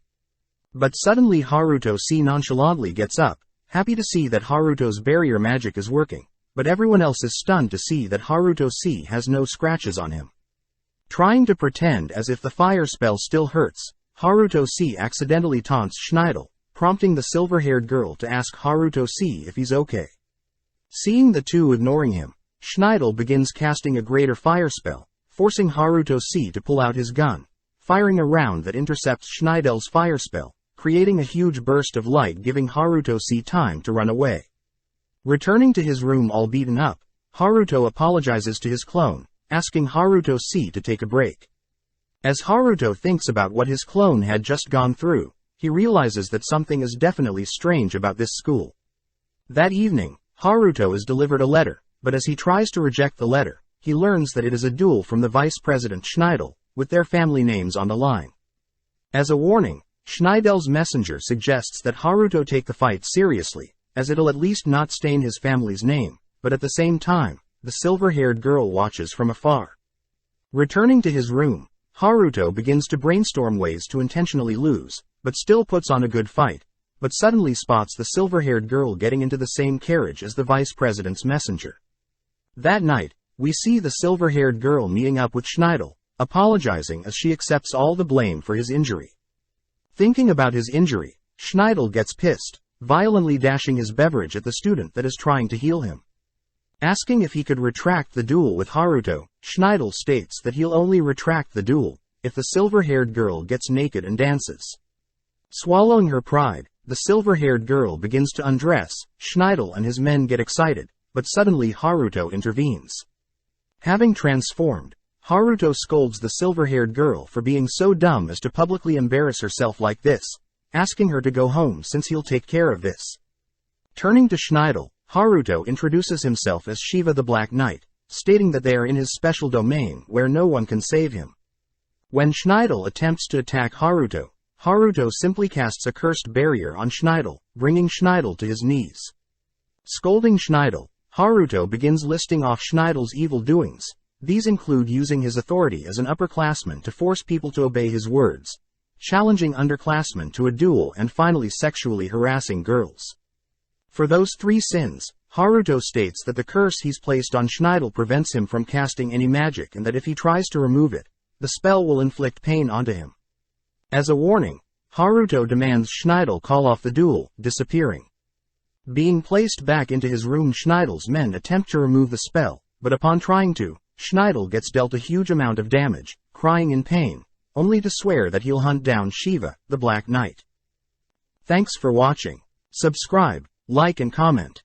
But suddenly Haruto C nonchalantly gets up, happy to see that Haruto's barrier magic is working, but everyone else is stunned to see that Haruto C has no scratches on him. Trying to pretend as if the fire spell still hurts, Haruto C accidentally taunts Schneidel, prompting the silver-haired girl to ask Haruto C if he's okay. Seeing the two ignoring him, Schneidel begins casting a greater fire spell, forcing Haruto C to pull out his gun, firing a round that intercepts Schneidel's fire spell, creating a huge burst of light, giving Haruto C time to run away. Returning to his room all beaten up, Haruto apologizes to his clone, asking Haruto C to take a break. As Haruto thinks about what his clone had just gone through, he realizes that something is definitely strange about this school. That evening, Haruto is delivered a letter, but as he tries to reject the letter, he learns that it is a duel from the vice president Schneidel, with their family names on the line. As a warning, Schneidel's messenger suggests that Haruto take the fight seriously, as it'll at least not stain his family's name, but at the same time, the silver-haired girl watches from afar. Returning to his room, Haruto begins to brainstorm ways to intentionally lose, but still puts on a good fight, but suddenly spots the silver-haired girl getting into the same carriage as the vice president's messenger. That night, we see the silver-haired girl meeting up with Schneidel, apologizing as she accepts all the blame for his injury. Thinking about his injury, Schneidel gets pissed, violently dashing his beverage at the student that is trying to heal him. Asking if he could retract the duel with Haruto, Schneidel states that he'll only retract the duel if the silver-haired girl gets naked and dances. Swallowing her pride, the silver-haired girl begins to undress. Schneidel and his men get excited, but suddenly Haruto intervenes. Having transformed, Haruto scolds the silver-haired girl for being so dumb as to publicly embarrass herself like this, asking her to go home since he'll take care of this. Turning to Schneidel, Haruto introduces himself as Shiva the Black Knight, stating that they are in his special domain where no one can save him. When Schneidel attempts to attack Haruto, Haruto simply casts a cursed barrier on Schneidel, bringing Schneidel to his knees. Scolding Schneidel, Haruto begins listing off Schneidel's evil doings. These include using his authority as an upperclassman to force people to obey his words, challenging underclassmen to a duel, and finally sexually harassing girls. For those 3 sins, Haruto states that the curse he's placed on Schneidel prevents him from casting any magic and that if he tries to remove it, the spell will inflict pain onto him. As a warning, Haruto demands Schneidel call off the duel, disappearing. Being placed back into his room, Schneidel's men attempt to remove the spell, but upon trying to, Schneidel gets dealt a huge amount of damage, crying in pain, only to swear that he'll hunt down Shiva, the Black Knight. Thanks for watching. Subscribe, like and comment.